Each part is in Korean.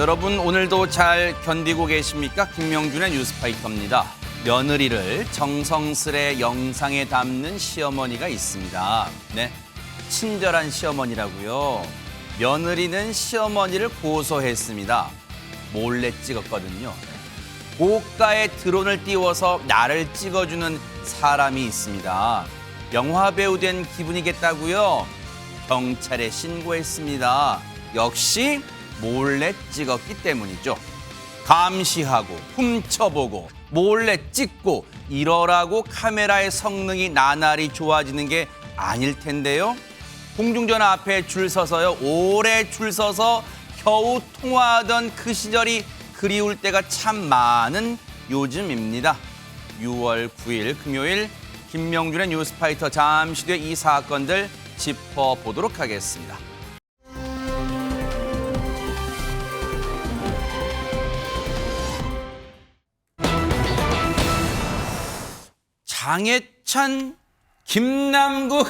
여러분 오늘도 잘 견디고 계십니까? 김명준의 뉴스파이터입니다. 며느리를 정성스레 영상에 담는 시어머니가 있습니다. 네, 친절한 시어머니라고요. 며느리는 시어머니를 고소했습니다. 몰래 찍었거든요. 고가의 드론을 띄워서 나를 찍어주는 사람이 있습니다. 영화배우 된 기분이겠다고요? 경찰에 신고했습니다. 역시 몰래 찍었기 때문이죠. 감시하고 훔쳐보고 몰래 찍고 이러라고 카메라의 성능이 나날이 좋아지는 게 아닐 텐데요. 공중전화 앞에 줄 서서요. 오래 줄 서서 겨우 통화하던 그 시절이 그리울 때가 참 많은 요즘입니다. 6월 9일 금요일 김명준의 뉴스파이터 잠시 뒤에 이 사건들 짚어보도록 하겠습니다. 장해찬, 김남국,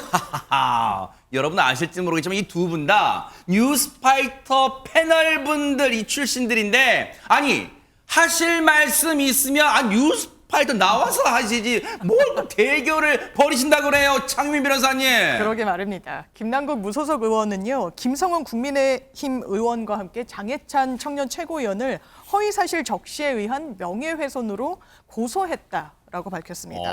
여러분 아실지 모르겠지만 이 두 분 다 뉴스파이터 패널분들 이 출신들인데 아니 하실 말씀 있으면 뉴스파이터 나와서 하시지 뭘 또 대결을 벌이신다고 그래요, 창민 변호사님. 그러게 말입니다. 김남국 무소속 의원은요, 김성원 국민의힘 의원과 함께 장해찬 청년 최고위원을 허위사실 적시에 의한 명예훼손으로 고소했다라고 밝혔습니다.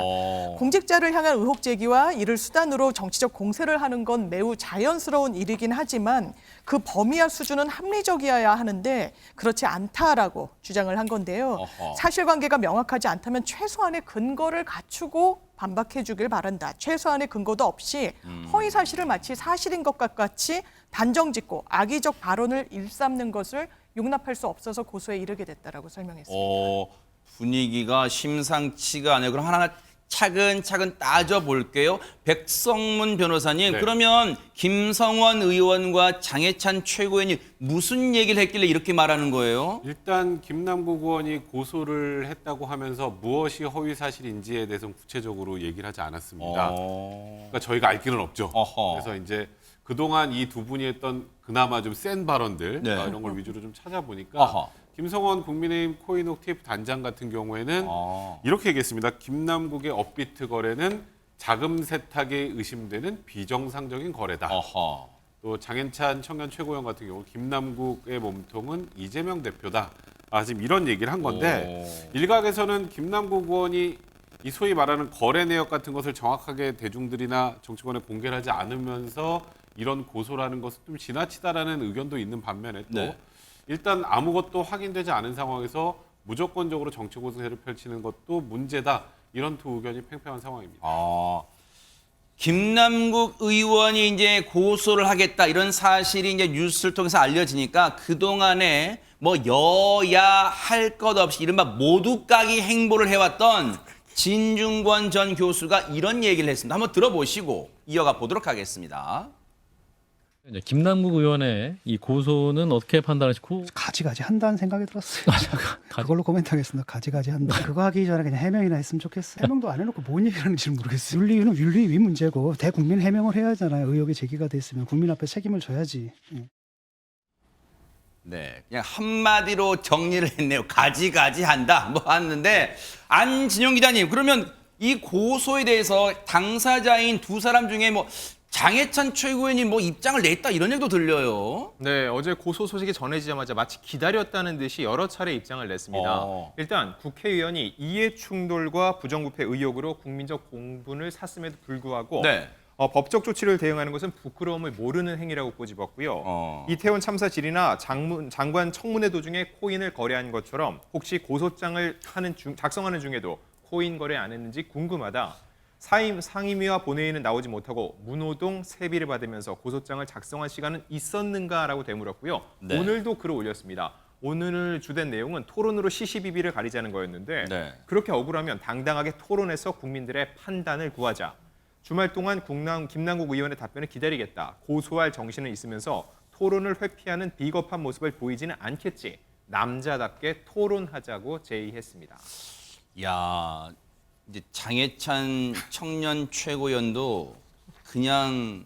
공직자를 향한 의혹 제기와 이를 수단으로 정치적 공세를 하는 건 매우 자연스러운 일이긴 하지만 그 범위와 수준은 합리적이어야 하는데 그렇지 않다라고 주장을 한 건데요. 사실관계가 명확하지 않다면 최소한의 근거를 갖추고 반박해 주길 바란다. 최소한의 근거도 없이 허위 사실을 마치 사실인 것과 같이 단정짓고 악의적 발언을 일삼는 것을 용납할 수 없어서 고소에 이르게 됐다라고 설명했습니다. 분위기가 심상치가 않아요. 그럼 하나하나 차근차근 따져볼게요. 백성문 변호사님, 네. 그러면 김성원 의원과 장해찬 최고위원이 무슨 얘기를 했길래 이렇게 말하는 거예요? 일단 김남국 의원이 고소를 했다고 하면서 무엇이 허위 사실인지에 대해서는 구체적으로 얘기를 하지 않았습니다. 그러니까 저희가 알 길은 없죠. 그래서 이제 그동안 이 두 분이 했던 그나마 좀 센 발언들 네. 이런 걸 위주로 좀 찾아보니까 김성원 국민의힘 코인옥 TF 단장 같은 경우에는 이렇게 얘기했습니다. 김남국의 업비트 거래는 자금 세탁에 의심되는 비정상적인 거래다. 또 장해찬 청년 최고위원 같은 경우 김남국의 몸통은 이재명 대표다. 지금 이런 얘기를 한 건데 일각에서는 김남국 의원이 이 소위 말하는 거래 내역 같은 것을 정확하게 대중들이나 정치권에 공개를 하지 않으면서 이런 고소라는 것은 좀 지나치다라는 의견도 있는 반면에 또 네. 일단 아무것도 확인되지 않은 상황에서 무조건적으로 정치 공세를 펼치는 것도 문제다. 이런 두 의견이 팽팽한 상황입니다. 김남국 의원이 이제 고소를 하겠다 이런 사실이 이제 뉴스를 통해서 알려지니까 그동안에 뭐 여야 할 것 없이 이른바 모두까기 행보를 해왔던 진중권 전 교수가 이런 얘기를 했습니다. 한번 들어보시고 이어가 보도록 하겠습니다. 이제 김남국 의원의 이 고소는 어떻게 판단하시고? 가지가지 한다는 생각이 들었어요. 그걸로 코멘트하겠습니다. 가지가지 한다. 그거 하기 전에 그냥 해명이나 했으면 좋겠어요. 해명도 안 해놓고 뭔 얘기를 하는지 모르겠어요. 윤리위는 윤리위 문제고 대국민 해명을 해야 하잖아요. 의혹이 제기가 됐으면 국민 앞에 책임을 져야지. 네, 그냥 한마디로 정리를 했네요. 가지가지 한다. 뭐 하는데 안진영 기자님, 그러면 이 고소에 대해서 당사자인 두 사람 중에 뭐 장해찬 최고위원이 뭐 입장을 냈다 이런 얘기도 들려요. 네, 어제 고소 소식이 전해지자마자 마치 기다렸다는 듯이 여러 차례 입장을 냈습니다. 일단 국회의원이 이해 충돌과 부정부패 의혹으로 국민적 공분을 샀음에도 불구하고 네. 법적 조치를 대응하는 것은 부끄러움을 모르는 행위라고 꼬집었고요. 이태원 참사 질의나 장관 청문회 도중에 코인을 거래한 것처럼 혹시 고소장을 작성하는 중에도 코인 거래 안 했는지 궁금하다. 상임위와 본회의는 나오지 못하고 문호동 세비를 받으면서 고소장을 작성한 시간은 있었는가라고 되물었고요. 네. 오늘도 글을 올렸습니다. 오늘 주된 내용은 토론으로 시시비비를 가리자는 거였는데 네. 그렇게 억울하면 당당하게 토론해서 국민들의 판단을 구하자. 주말 동안 김남국 의원의 답변을 기다리겠다. 고소할 정신은 있으면서 토론을 회피하는 비겁한 모습을 보이지는 않겠지. 남자답게 토론하자고 제의했습니다. 야, 이제 장해찬 청년 최고위원도 그냥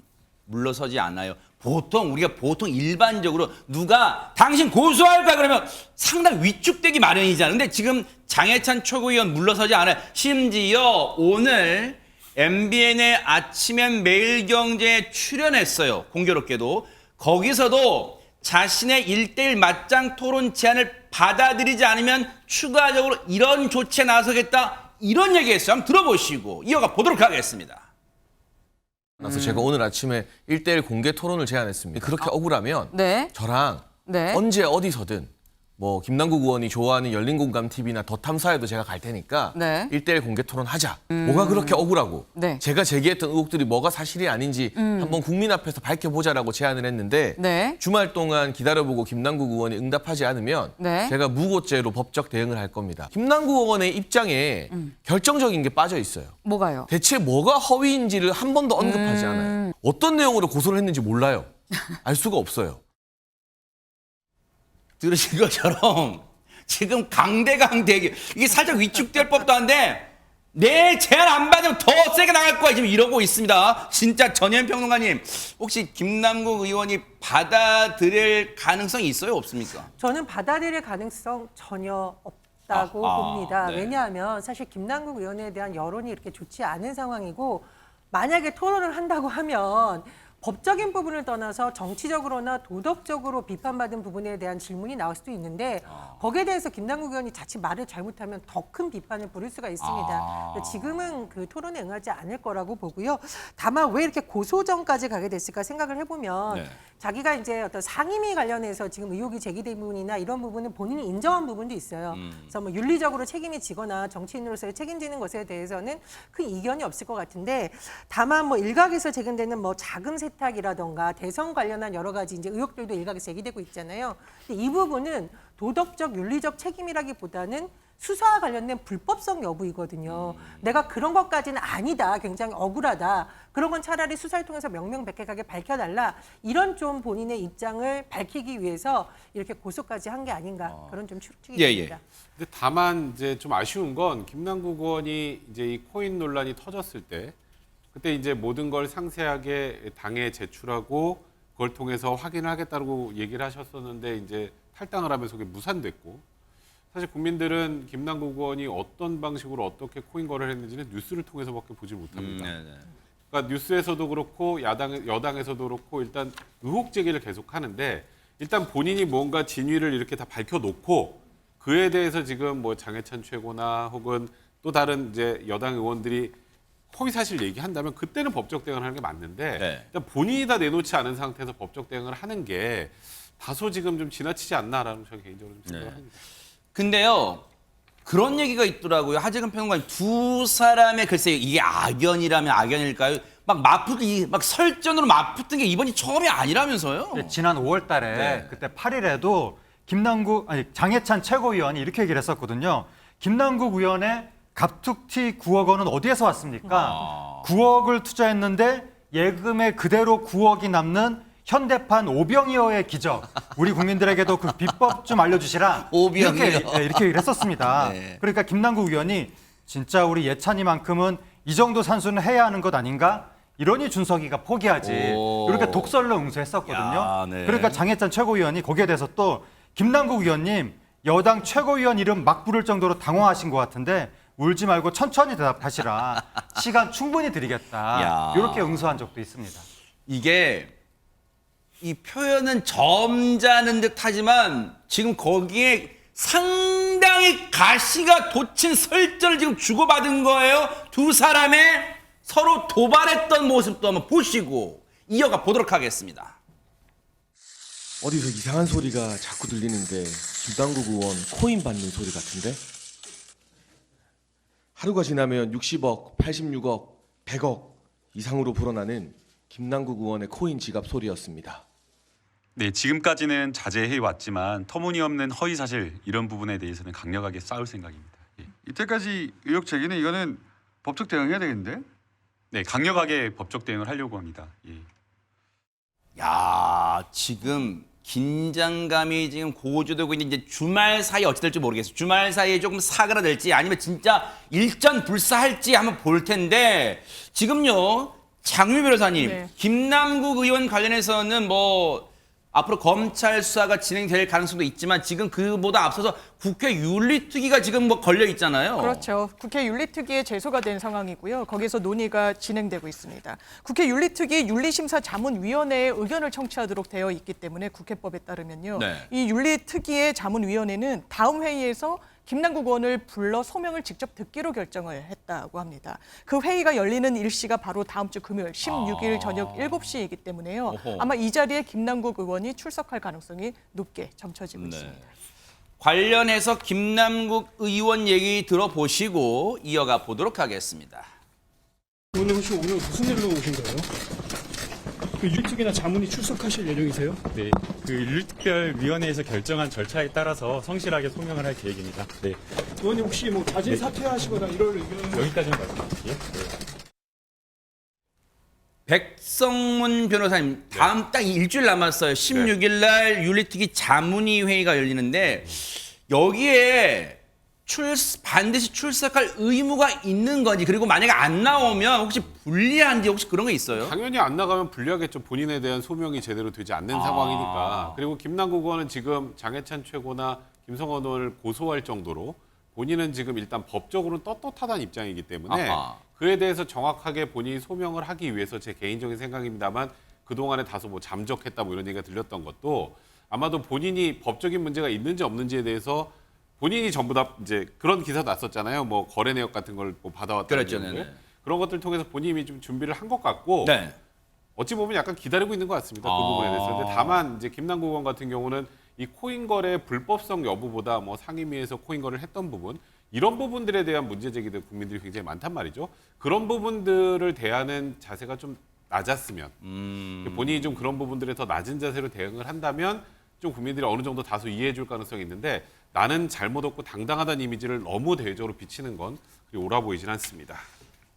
물러서지 않아요. 우리가 보통 일반적으로 누가 당신 고소할까 그러면 상당히 위축되기 마련이잖아요. 근데 지금 장해찬 최고위원 물러서지 않아요. 심지어 오늘 MBN의 아침엔 매일경제에 출연했어요. 공교롭게도. 거기서도 자신의 1대1 맞짱 토론 제안을 받아들이지 않으면 추가적으로 이런 조치에 나서겠다. 이런 얘기했어요. 한번 들어보시고 이어가 보도록 하겠습니다. 그래서 제가 오늘 아침에 1대1 공개 토론을 제안했습니다. 그렇게 억울하면 네. 저랑 네. 언제 어디서든 뭐 김남국 의원이 좋아하는 열린공감TV나 더 탐사에도 제가 갈 테니까 네. 1대1 공개 토론 하자. 뭐가 그렇게 억울하고 네. 제가 제기했던 의혹들이 뭐가 사실이 아닌지 한번 국민 앞에서 밝혀보자라고 제안을 했는데 네. 주말 동안 기다려보고 김남국 의원이 응답하지 않으면 네. 제가 무고죄로 법적 대응을 할 겁니다. 김남국 의원의 입장에 결정적인 게 빠져 있어요. 뭐가요? 대체 뭐가 허위인지를 한 번도 언급하지 않아요. 어떤 내용으로 고소를 했는지 몰라요. 알 수가 없어요. 들으신 것처럼 지금 강대강대기 이게 살짝 위축될 법도 한데 내 제안 안 받으면 더 세게 나갈 거야 지금 이러고 있습니다. 진짜 전현 평론가님 혹시 김남국 의원이 받아들일 가능성이 있어요 없습니까? 저는 받아들일 가능성 전혀 없다고 봅니다. 네. 왜냐하면 사실 김남국 의원에 대한 여론이 이렇게 좋지 않은 상황이고 만약에 토론을 한다고 하면 법적인 부분을 떠나서 정치적으로나 도덕적으로 비판받은 부분에 대한 질문이 나올 수도 있는데 거기에 대해서 김남국 의원이 자칫 말을 잘못하면 더 큰 비판을 부를 수가 있습니다. 지금은 그 토론에 응하지 않을 거라고 보고요. 다만 왜 이렇게 고소전까지 가게 됐을까 생각을 해보면 네. 자기가 이제 어떤 상임위 관련해서 지금 의혹이 제기된 부분이나 이런 부분은 본인이 인정한 부분도 있어요. 그래서 뭐 윤리적으로 책임이 지거나 정치인으로서의 책임지는 것에 대해서는 큰 이견이 없을 것 같은데 다만 뭐 일각에서 제기되는 뭐 자금 세탁이라던가 대선 관련한 여러 가지 이제 의혹들도 일각에서 제기되고 있잖아요. 근데 이 부분은 도덕적 윤리적 책임이라기보다는 수사와 관련된 불법성 여부이거든요. 내가 그런 것까지는 아니다. 굉장히 억울하다. 그런 건 차라리 수사를 통해서 명명백백하게 밝혀달라. 이런 좀 본인의 입장을 밝히기 위해서 이렇게 고소까지 한 게 아닌가. 그런 좀 추측이 예, 됩니다. 근데 다만 이제 좀 아쉬운 건 김남국 의원이 이제 이 코인 논란이 터졌을 때 그때 이제 모든 걸 상세하게 당에 제출하고 그걸 통해서 확인을 하겠다고 얘기를 하셨었는데 이제 탈당을 하면서 그게 무산됐고 사실 국민들은 김남국 의원이 어떤 방식으로 어떻게 코인 거래를 했는지는 뉴스를 통해서밖에 보지 못합니다. 그러니까 뉴스에서도 그렇고 여당에서도 그렇고 일단 의혹 제기를 계속 하는데 일단 본인이 뭔가 진위를 이렇게 다 밝혀놓고 그에 대해서 지금 뭐 장해찬 최고나 혹은 또 다른 이제 여당 의원들이 허위 사실 얘기한다면 그때는 법적 대응을 하는 게 맞는데 네. 일단 본인이 다 내놓지 않은 상태에서 법적 대응을 하는 게 다소 지금 좀 지나치지 않나라는 저는 개인적으로 좀 생각을 합니다. 근데요 그런 얘기가 있더라고요. 하재근 평론가님 두 사람의 글쎄요 이게 악연이라면 악연일까요? 막 설전으로 맞붙은 게 이번이 처음이 아니라면서요? 지난 5월 달에 네. 그때 8일에도 장해찬 최고위원이 이렇게 얘기를 했었거든요. 김남국 의원의 갑툭튀 9억 원은 어디에서 왔습니까? 9억을 투자했는데 예금에 그대로 9억이 남는 현대판 오병이어의 기적. 우리 국민들에게도 그 비법 좀 알려주시라. 오병이어. 이렇게 얘기를 했었습니다. 네. 그러니까 김남국 의원이 진짜 우리 예찬이만큼은 이 정도 산수는 해야 하는 것 아닌가? 이러니 준석이가 포기하지. 오. 이렇게 독설로 응수했었거든요. 야, 네. 그러니까 장해찬 최고위원이 거기에 대해서 또 김남국 의원님 여당 최고위원 이름 막 부를 정도로 당황하신 것 같은데 울지 말고 천천히 대답하시라. 시간 충분히 드리겠다. 야. 이렇게 응수한 적도 있습니다. 이게 이 표현은 점잖은 듯하지만 지금 거기에 상당히 가시가 돋친 설전을 지금 주고받은 거예요. 두 사람의 서로 도발했던 모습도 한번 보시고 이어가 보도록 하겠습니다. 어디서 이상한 소리가 자꾸 들리는데 김남국 의원 코인 받는 소리 같은데? 하루가 지나면 60억, 86억, 100억 이상으로 불어나는 김남국 의원의 코인 지갑 소리였습니다. 네, 지금까지는 자제해 왔지만 터무니없는 허위 사실 이런 부분에 대해서는 강력하게 싸울 생각입니다. 예. 이때까지 의혹 제기는 이거는 법적 대응해야 되겠는데? 네, 강력하게 법적 대응을 하려고 합니다. 예. 야, 지금 긴장감이 지금 고조되고 있는 이제 주말 사이 어찌 될지 모르겠어요. 주말 사이에 조금 사그라들지 아니면 진짜 일전불사할지 한번 볼 텐데 지금요 장유 변호사님, 네. 김남국 의원 관련해서는 뭐 앞으로 검찰 수사가 진행될 가능성도 있지만 지금 그보다 앞서서 국회 윤리특위가 지금 뭐 걸려 있잖아요. 그렇죠. 국회 윤리특위에 제소가 된 상황이고요. 거기서 논의가 진행되고 있습니다. 국회 윤리특위 윤리심사자문위원회의 의견을 청취하도록 되어 있기 때문에 국회법에 따르면요. 네. 이 윤리특위의 자문위원회는 다음 회의에서 김남국 의원을 불러 소명을 직접 듣기로 결정을 했다고 합니다. 그 회의가 열리는 일시가 바로 다음 주 금요일 16일 저녁 7시이기 때문에요. 어허. 아마 이 자리에 김남국 의원이 출석할 가능성이 높게 점쳐지고 있습니다. 관련해서 김남국 의원 얘기 들어보시고 이어가 보도록 하겠습니다. 오늘 혹시 오늘 무슨 일로 오신 거예요? 그 윤리특위나 자문이 출석하실 예정이세요? 네, 그 윤리특별위원회에서 결정한 절차에 따라서 성실하게 소명을 할 계획입니다. 네, 의원님 혹시 뭐 자진 사퇴하시거나 이럴 의견은 여기까지만 말씀드릴게요. 네. 백성문 변호사님, 다음 딱 일주일 남았어요. 16일 날 윤리특위 자문위 회의가 열리는데 여기에 반드시 출석할 의무가 있는 건지, 그리고 만약에 안 나오면 혹시 불리한지 혹시 그런 거 있어요? 당연히 안 나가면 불리하겠죠. 본인에 대한 소명이 제대로 되지 않는 상황이니까. 그리고 김남국 의원은 지금 장해찬 최고나 김성원 의원을 고소할 정도로 본인은 지금 일단 법적으로는 떳떳하다는 입장이기 때문에 그에 대해서 정확하게 본인이 소명을 하기 위해서, 제 개인적인 생각입니다만, 그동안에 다소 뭐 잠적했다 뭐 이런 얘기가 들렸던 것도 아마도 본인이 법적인 문제가 있는지 없는지에 대해서 본인이 전부 다 이제 그런 기사 났었잖아요. 뭐 거래 내역 같은 걸 뭐 받아왔다는 그렇죠. 내용을. 네네. 그런 것들 통해서 본인이 좀 준비를 한 것 같고 네. 어찌 보면 약간 기다리고 있는 것 같습니다. 그 부분에 대해서. 근데 다만 이제 김남국 의원 같은 경우는 이 코인 거래 불법성 여부보다 뭐 상임위에서 코인 거래를 했던 부분, 이런 부분들에 대한 문제 제기들 국민들이 굉장히 많단 말이죠. 그런 부분들을 대하는 자세가 좀 낮았으면, 본인이 좀 그런 부분들에 더 낮은 자세로 대응을 한다면 좀 국민들이 어느 정도 다소 이해해 줄 가능성이 있는데, 나는 잘못 없고 당당하다는 이미지를 너무 대외적으로 비치는 건 그리 옳아 보이진 않습니다.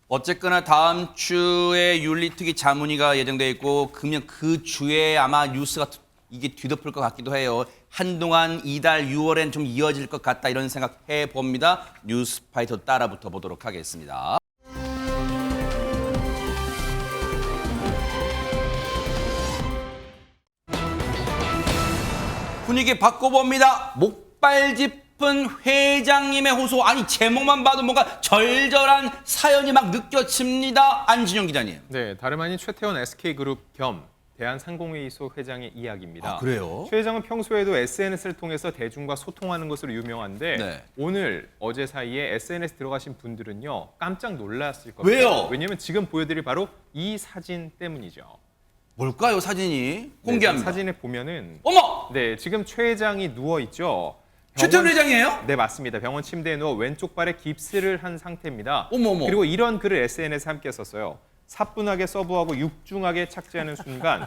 어쨌거나 다음 주에 윤리특위 자문위가 예정돼 있고, 그러면 그 주에 아마 뉴스가 이게 뒤덮을 것 같기도 해요. 한동안 이달 6월엔 좀 이어질 것 같다, 이런 생각 해봅니다. 뉴스파이터 따라붙어 보도록 하겠습니다. 분위기 바꿔봅니다. 목발 짚은 회장님의 호소. 아니, 제목만 봐도 뭔가 절절한 사연이 막 느껴집니다. 안진영 기자님. 네, 다름 아닌 최태원 SK그룹 겸 대한상공회의소 회장의 이야기입니다. 아, 그래요? 최 회장은 평소에도 SNS를 통해서 대중과 소통하는 것으로 유명한데 네. 오늘 어제 사이에 SNS 들어가신 분들은요 깜짝 놀랐을 겁니다. 왜요? 왜냐하면 지금 보여드릴 바로 이 사진 때문이죠. 뭘까요, 사진이? 공개합니다. 네, 사진을 보면은 어머! 네, 지금 최 회장이 누워 있죠. 최태원 회장이에요? 네, 맞습니다. 병원 침대에 누워 왼쪽 발에 깁스를 한 상태입니다. 어머머. 그리고 이런 글을 SNS에 함께 썼어요. 사뿐하게 서브하고 육중하게 착지하는 순간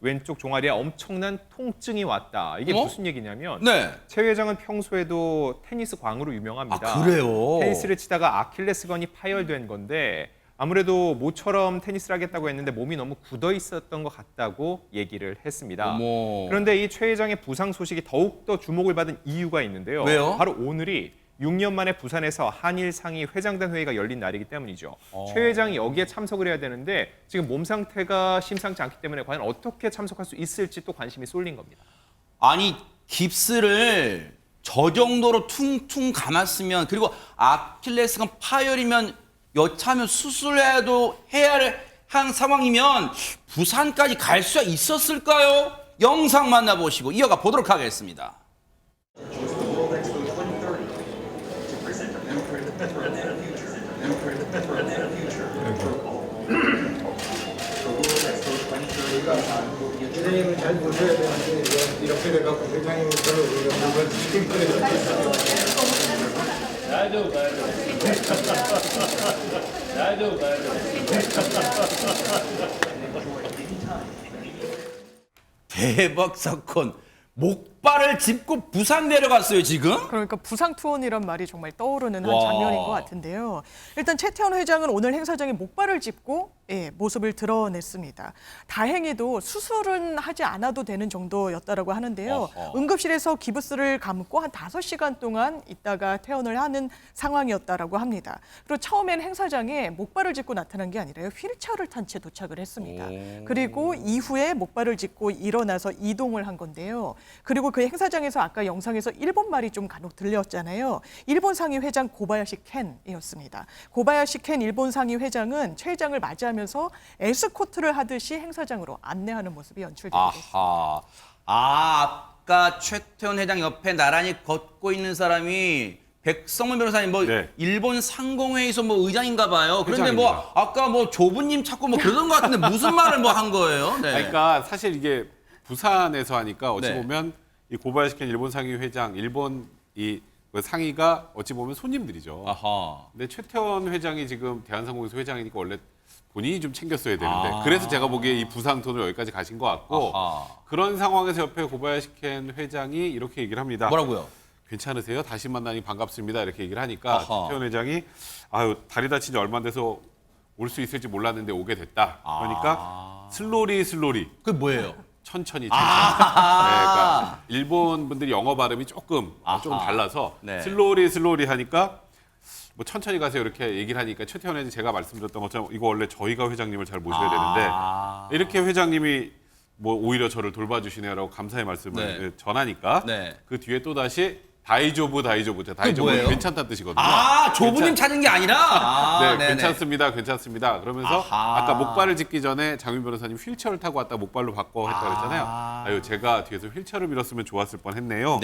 왼쪽 종아리에 엄청난 통증이 왔다. 이게 무슨 얘기냐면 네. 최 회장은 평소에도 테니스 광으로 유명합니다. 아, 그래요? 테니스를 치다가 아킬레스건이 파열된 건데 아무래도 모처럼 테니스를 하겠다고 했는데 몸이 너무 굳어 있었던 것 같다고 얘기를 했습니다. 어머. 그런데 이 최 회장의 부상 소식이 더욱더 주목을 받은 이유가 있는데요. 왜요? 바로 오늘이 6년 만에 부산에서 한일 상의 회장단 회의가 열린 날이기 때문이죠. 최 회장이 여기에 참석을 해야 되는데 지금 몸 상태가 심상치 않기 때문에 과연 어떻게 참석할 수 있을지 또 관심이 쏠린 겁니다. 아니, 깁스를 저 정도로 퉁퉁 감았으면, 그리고 아킬레스건 파열이면 여차하면 수술해도 해야 한 상황이면 부산까지 갈 수 있었을까요? 영상 만나보시고 이어가 보도록 하겠습니다. 회장님은 잘 모셔야 되는데 이렇게 돼갖고 회장님이 저를 우리가 뭔가 지금 대박 사건. 목발을 짚고 부산 내려갔어요, 지금? 그러니까 부상 투혼이란 말이 정말 떠오르는 한 와. 장면인 것 같은데요. 일단 최태원 회장은 오늘 행사장에 목발을 짚고 모습을 드러냈습니다. 다행히도 수술은 하지 않아도 되는 정도였다라고 하는데요. 응급실에서 기부스를 감고 한 5시간 동안 있다가 퇴원을 하는 상황이었다라고 합니다. 그리고 처음엔 행사장에 목발을 짚고 나타난 게 아니라요. 휠체어를 탄 채 도착을 했습니다. 그리고 이후에 목발을 짚고 일어나서 이동을 한 건데요. 그리고 그 행사장에서 아까 영상에서 일본 말이 좀 간혹 들렸잖아요. 일본 상위 회장 고바야시 켄이었습니다. 고바야시 켄 일본 상위 회장은 최 회장을 맞이하면서 에스코트를 하듯이 행사장으로 안내하는 모습이 연출되고 있습니다. 아까 최태원 회장 옆에 나란히 걷고 있는 사람이 백성문 변호사님 일본 상공회의소 의장인가 봐요. 그런데 아까 조부님 찾고 그러던 것 같은데 무슨 말을 한 거예요? 네. 그러니까 사실 이게 부산에서 하니까 어찌 네. 보면 이 고바야시 켄 일본 상위 회장, 일본 그 상위가 어찌 보면 손님들이죠. 근데 최태원 회장이 지금 대한상공회의소 회장이니까 원래 본인이 좀 챙겼어야 되는데 그래서 제가 보기에 이 부상 톤으로 여기까지 가신 것 같고 그런 상황에서 옆에 고바야시 켄 회장이 이렇게 얘기를 합니다. 뭐라고요? 괜찮으세요? 다시 만나니 반갑습니다. 이렇게 얘기를 하니까 최태원 회장이 아유 다리 다친 지 얼마 안 돼서 올 수 있을지 몰랐는데 오게 됐다. 그러니까 슬로리. 그게 뭐예요? 천천히. 네, 그러니까 일본 분들이 영어 발음이 조금 달라서 슬로리 하니까 천천히 가세요 이렇게 얘기를 하니까 최태원 회장이 제가 말씀드렸던 것처럼 이거 원래 저희가 회장님을 잘 모셔야 되는데 이렇게 회장님이 오히려 저를 돌봐주시네요라고 감사의 말씀을 전하니까 그 뒤에 또 다시 다이조부 뭐예요? 괜찮다는 뜻이거든요. 조부님 찾은 게 아니라? 네, 괜찮습니다. 그러면서 아까 목발을 짚기 전에 장윤 변호사님 휠체어를 타고 왔다 목발로 바꿔 했다고 그랬잖아요. 아유, 제가 뒤에서 휠체어를 밀었으면 좋았을 뻔했네요.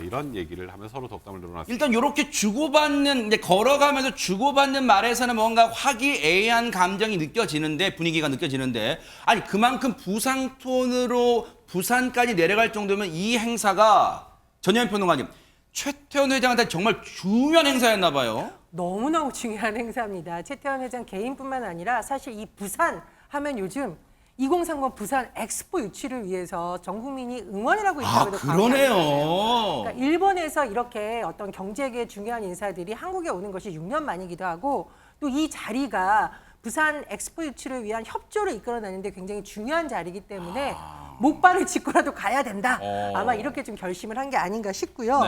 이런 얘기를 하면서 서로 덕담을 늘어났습니다. 일단 이렇게 주고받는, 걸어가면서 주고받는 말에서는 뭔가 화기애애한 감정이 느껴지는데, 분위기가 느껴지는데, 아니 그만큼 부상 톤으로 부산까지 내려갈 정도면 이 행사가 전혜연 평론가님, 최태원 회장한테 정말 중요한 행사였나 봐요. 너무너무 중요한 행사입니다. 최태원 회장 개인뿐만 아니라 사실 이 부산 하면 요즘 2030 부산 엑스포 유치를 위해서 전 국민이 응원을 하고 있다고 그러네요. 그러니까 일본에서 이렇게 어떤 경제계 중요한 인사들이 한국에 오는 것이 6년 만이기도 하고 또 이 자리가 부산 엑스포 유치를 위한 협조를 이끌어내는데 굉장히 중요한 자리이기 때문에 목발을 짚고라도 가야 된다. 아마 이렇게 좀 결심을 한 게 아닌가 싶고요.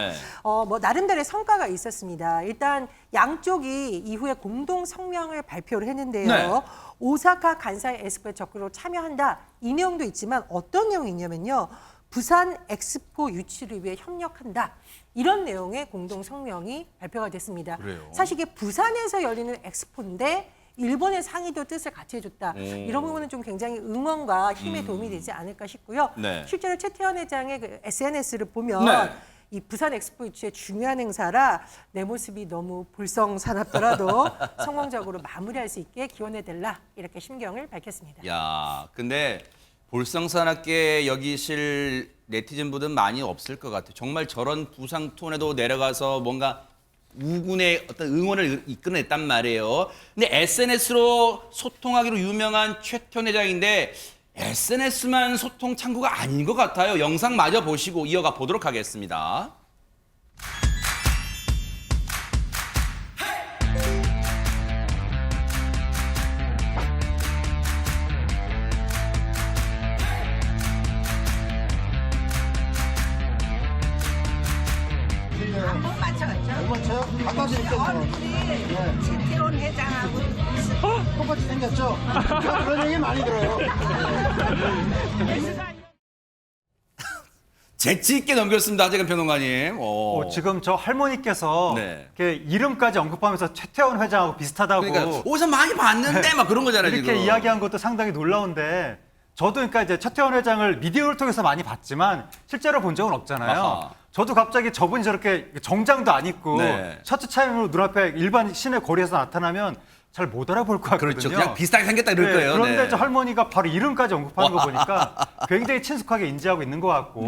나름대로의 성과가 있었습니다. 일단 양쪽이 이후에 공동 성명을 발표를 했는데요. 오사카 간사이 엑스포에 적극적으로 참여한다. 이 내용도 있지만 어떤 내용이 있냐면요. 부산 엑스포 유치를 위해 협력한다. 이런 내용의 공동 성명이 발표가 됐습니다. 그래요? 사실 이게 부산에서 열리는 엑스포인데 일본의 상의도 뜻을 같이 해줬다. 이런 부분은 좀 굉장히 응원과 힘에 도움이 되지 않을까 싶고요. 실제로 최태원 회장의 그 SNS를 보면 이 부산 엑스포 유치의 중요한 행사라 내 모습이 너무 볼썽사납더라도 성공적으로 마무리할 수 있게 기원해달라 이렇게 심경을 밝혔습니다. 야, 근데 볼썽사납게 여기실 네티즌분들은 많이 없을 것 같아요. 정말 저런 부상 톤에도 내려가서 뭔가 우군의 어떤 응원을 이끌어냈단 말이에요. 근데 SNS로 소통하기로 유명한 최태원 회장인데 SNS만 소통 창구가 아닌 것 같아요. 영상 마저 보시고 이어가 보도록 하겠습니다. 못 맞췄죠? 못 맞춰요? 아까 얼굴이 최태원 회장하고 똑같이 생겼죠? 그런 얘기 많이 들어요. 재치 있게 넘겼습니다, 하재근 평론가님. 지금 저 할머니께서 이렇게 이름까지 언급하면서 최태원 회장하고 비슷하다고. 그러니까 어디서 많이 봤는데 막 그런 거잖아요. 이렇게 지금. 이야기한 것도 상당히 놀라운데 저도 그러니까 이제 최태원 회장을 미디어를 통해서 많이 봤지만 실제로 본 적은 없잖아요. 저도 갑자기 저분이 저렇게 정장도 안 입고 셔츠 차림으로 눈앞에 일반 시내 거리에서 나타나면 잘 못 알아볼 것 같거든요. 그렇죠. 그냥 비슷하게 생겼다 그럴 거예요. 그런데 저 할머니가 바로 이름까지 언급하는 거 보니까 굉장히 친숙하게 인지하고 있는 것 같고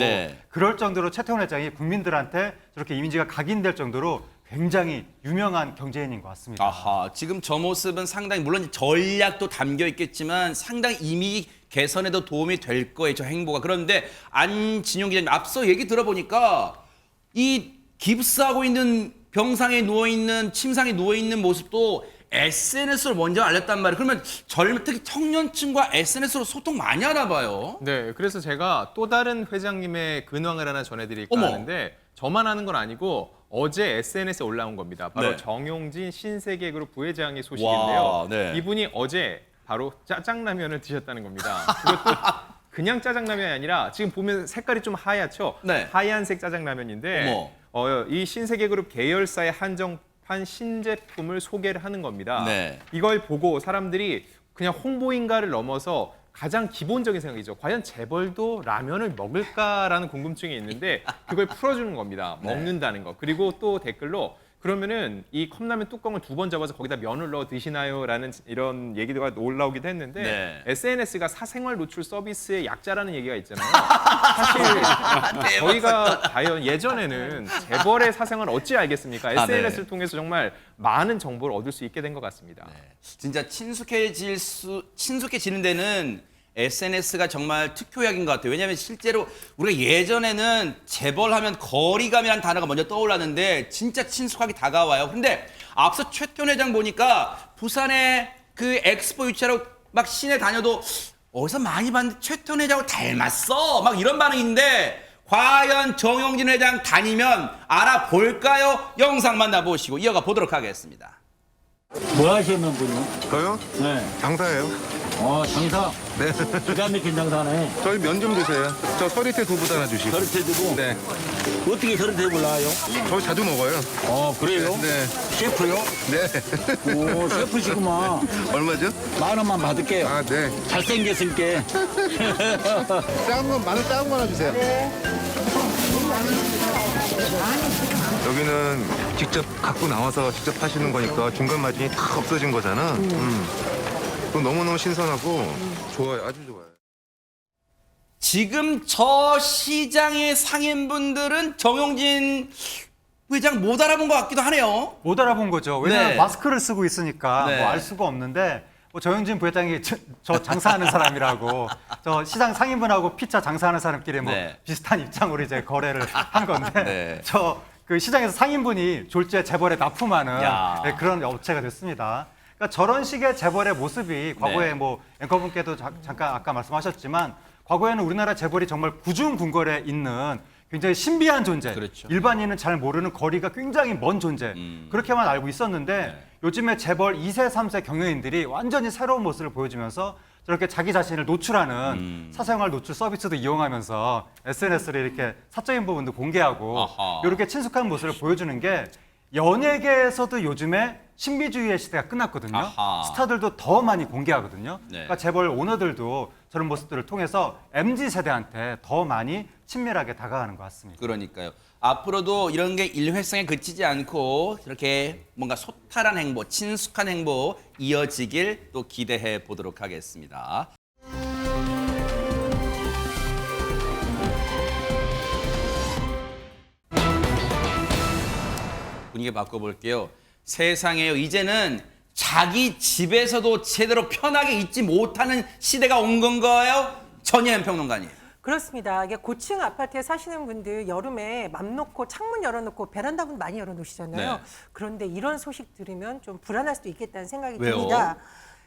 그럴 정도로 최태원 회장이 국민들한테 저렇게 이미지가 각인될 정도로 굉장히 유명한 경제인인 것 같습니다. 지금 저 모습은 상당히 물론 전략도 담겨 있겠지만 상당히 이미지 개선에도 도움이 될 거예요. 저 행보가. 그런데 안진용 기자님 앞서 얘기 들어보니까 이 깁스하고 있는 병상에 누워있는 침상에 누워있는 모습도 SNS로 먼저 알렸단 말이에요. 그러면 특히 청년층과 SNS로 소통 많이 하나 봐요. 네, 그래서 제가 또 다른 회장님의 근황을 하나 전해드릴까 하는데 저만 아는 건 아니고 어제 SNS에 올라온 겁니다. 바로 네. 정용진 신세계그룹 부회장의 소식인데요. 와, 네. 이분이 어제 바로 짜장라면을 드셨다는 겁니다. 그것도 그냥 짜장라면이 아니라 지금 보면 색깔이 좀 하얗죠? 네. 하얀색 짜장라면인데 이 신세계그룹 계열사의 한정판 신제품을 소개를 하는 겁니다. 네. 이걸 보고 사람들이 그냥 홍보인가를 넘어서 가장 기본적인 생각이죠. 과연 재벌도 라면을 먹을까라는 궁금증이 있는데 그걸 풀어주는 겁니다. 먹는다는 거. 그리고 또 댓글로 그러면은 이 컵라면 뚜껑을 2번 접어서 거기다 면을 넣어 드시나요? 라는 이런 얘기가 올라오기도 했는데 네. SNS가 사생활 노출 서비스의 약자라는 얘기가 있잖아요. 사실 저희가 과연 예전에는 재벌의 사생활을 어찌 알겠습니까? SNS를 통해서 정말 많은 정보를 얻을 수 있게 된 것 같습니다. 진짜 친숙해지는 데는 SNS가 정말 특효약인 것 같아요. 왜냐하면 실제로 우리가 예전에는 재벌하면 거리감이라는 단어가 먼저 떠올랐는데 진짜 친숙하게 다가와요. 근데 앞서 최태원 회장 보니까 부산에 그 엑스포 유치하러 막 시내 다녀도 어디서 많이 봤는데 최태원 회장하고 닮았어. 막 이런 반응인데 과연 정용진 회장 다니면 알아볼까요? 영상 만나보시고 이어가 보도록 하겠습니다. 뭐 하시는 분이요? 저요? 네. 장사예요. 장사? 네. 기가 막힌 장사네. 저희 면 좀 주세요. 저 서리태 두부 하나 주시고. 서리태 두부? 네. 어떻게 서리태를 나와요? 저 자주 먹어요. 그래요? 네. 셰프요? 네. 오, 셰프시구만. 얼마죠? 10,000원만 받을게요. 아, 네. 잘생겼으니까. 작은 건 마늘 작은 거 하나 주세요. 여기는 직접 갖고 나와서 직접 하시는 거니까 중간 마진이 다 없어진 거잖아. 그거 너무너무 신선하고 좋아요. 아주 좋아요. 지금 저 시장의 상인분들은 정용진 회장 못 알아본 것 같기도 하네요. 못 알아본 거죠. 왜냐하면 네. 마스크를 쓰고 있으니까 네. 뭐 알 수가 없는데 정영진 부회장이 저 장사하는 사람이라고 저 시장 상인분하고 피자 장사하는 사람끼리 뭐 네. 비슷한 입장으로 이제 거래를 한 건데 네. 그 시장에서 상인분이 졸지에 재벌에 납품하는 네, 그런 업체가 됐습니다. 그러니까 저런 식의 재벌의 모습이 과거에 네. 뭐 앵커분께도 잠깐 아까 말씀하셨지만 과거에는 우리나라 재벌이 정말 구중궁궐에 있는 굉장히 신비한 존재, 그렇죠. 일반인은 잘 모르는 거리가 굉장히 먼 존재 그렇게만 알고 있었는데 요즘에 재벌 2세, 3세 경영인들이 완전히 새로운 모습을 보여주면서 저렇게 자기 자신을 노출하는 사생활 노출 서비스도 이용하면서 SNS를 이렇게 사적인 부분도 공개하고 이렇게 친숙한 모습을 보여주는 게 연예계에서도 요즘에 신비주의의 시대가 끝났거든요. 스타들도 더 많이 공개하거든요. 그러니까 재벌 오너들도 저런 모습들을 통해서 MZ세대한테 더 많이 친밀하게 다가가는 것 같습니다. 그러니까요. 앞으로도 이런 게 일회성에 그치지 않고 이렇게 뭔가 소탈한 행보, 친숙한 행보 이어지길 또 기대해 보도록 하겠습니다. 분위기 바꿔볼게요. 세상에요. 이제는 자기 집에서도 제대로 편하게 있지 못하는 시대가 온 건가요? 전예현 평론가님. 그렇습니다. 이게 고층 아파트에 사시는 분들 여름에 맘 놓고 창문 열어놓고 베란다 문 많이 열어놓으시잖아요. 네. 그런데 이런 소식 들으면 좀 불안할 수도 있겠다는 생각이 왜요? 듭니다.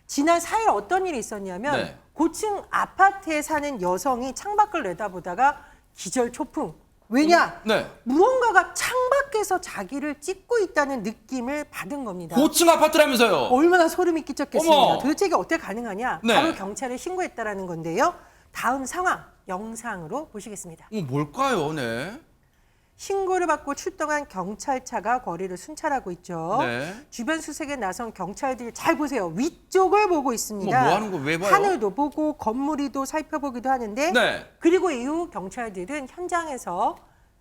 지난 4일 어떤 일이 있었냐면 네. 고층 아파트에 사는 여성이 창밖을 내다보다가 기절초풍. 왜냐? 네. 무언가가 창밖에서 자기를 찍고 있다는 느낌을 받은 겁니다. 고층 아파트라면서요? 얼마나 소름이 끼쳤겠습니까? 어머. 도대체 이게 어떻게 가능하냐? 네. 바로 경찰에 신고했다라는 건데요. 다음 상황 영상으로 보시겠습니다. 뭘까요? 네. 신고를 받고 출동한 경찰차가 거리를 순찰하고 있죠. 네. 주변 수색에 나선 경찰들이 잘 보세요. 위쪽을 보고 있습니다. 뭐 하는 거 왜 봐요? 하늘도 보고 건물 위도 살펴보기도 하는데 네. 그리고 이후 경찰들은 현장에서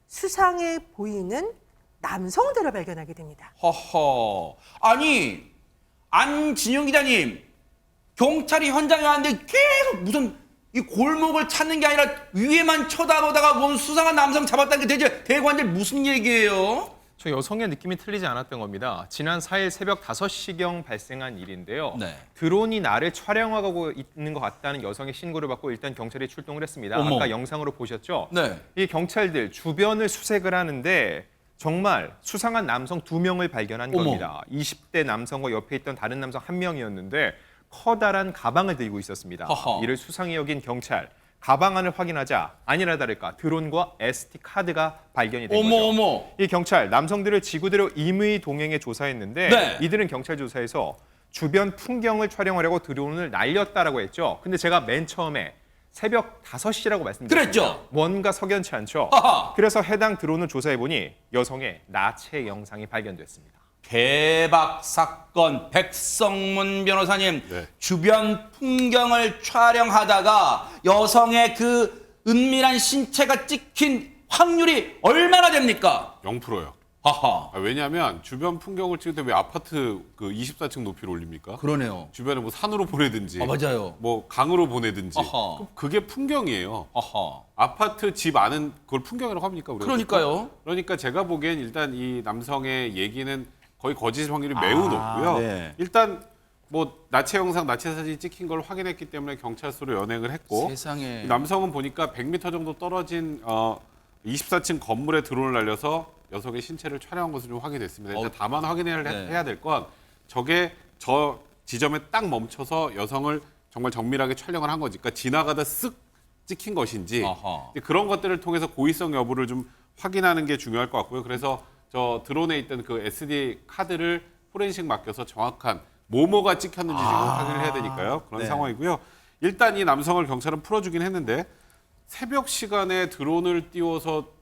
수상해 보이는 남성들을 발견하게 됩니다. 허허. 아니, 안진영 기자님, 경찰이 현장에 왔는데 계속 무슨 이 골목을 찾는 게 아니라 위에만 쳐다보다가 뭔 수상한 남성 잡았다는 게 대체 대관절 무슨 얘기예요? 저 여성의 느낌이 틀리지 않았던 겁니다. 지난 4일 새벽 5시경 발생한 일인데요. 네. 드론이 나를 촬영하고 있는 것 같다는 여성의 신고를 받고 일단 경찰이 출동을 했습니다. 어머. 아까 영상으로 보셨죠? 네. 이 경찰들 주변을 수색을 하는데 정말 수상한 남성 2명을 발견한 어머. 겁니다. 20대 남성과 옆에 있던 다른 남성 1명이었는데 커다란 가방을 들고 있었습니다. 허허. 이를 수상히 여긴 경찰. 가방 안을 확인하자 아니나 다를까 드론과 SD 카드가 발견이 된 거죠. 어머. 이 경찰 남성들을 지구대로 임의 동행에 조사했는데 네. 이들은 경찰 조사에서 주변 풍경을 촬영하려고 드론을 날렸다라고 했죠. 근데 제가 맨 처음에 새벽 5시라고 말씀드렸죠. 그랬죠. 뭔가 석연치 않죠. 하하. 그래서 해당 드론을 조사해보니 여성의 나체 영상이 발견됐습니다. 대박 사건. 백성문 변호사님, 네. 주변 풍경을 촬영하다가 여성의 그 은밀한 신체가 찍힌 확률이 얼마나 됩니까? 0%요. 하하. 왜냐하면 주변 풍경을 찍을 때 왜 아파트 그 24층 높이로 올립니까? 그러네요. 주변에 뭐 산으로 보내든지, 맞아요. 뭐 강으로 보내든지, 아하. 그럼 그게 풍경이에요. 아하. 아파트 집 안은 그걸 풍경이라고 합니까? 우리가? 그러니까요. 그러니까 제가 보기엔 일단 이 남성의 얘기는 거의 거짓 확률이 매우 높고요. 네. 일단 뭐 나체 영상, 나체 사진이 찍힌 걸 확인했기 때문에 경찰서로 연행을 했고, 세상에. 이 남성은 보니까 100m 정도 떨어진 24층 건물에 드론을 날려서 여성의 신체를 촬영한 것으로 좀 확인됐습니다. 일단 다만 해야 될 건 저게 저 지점에 딱 멈춰서 여성을 정말 정밀하게 촬영을 한 거지. 그러니까 지나가다 쓱 찍힌 것인지 그런 것들을 통해서 고의성 여부를 좀 확인하는 게 중요할 것 같고요. 그래서 저 드론에 있던 그 SD 카드를 포렌식 맡겨서 정확한 뭐가 찍혔는지 지금 확인을 해야 되니까요. 그런 네. 상황이고요. 일단 이 남성을 경찰은 풀어주긴 했는데 새벽 시간에 드론을 띄워서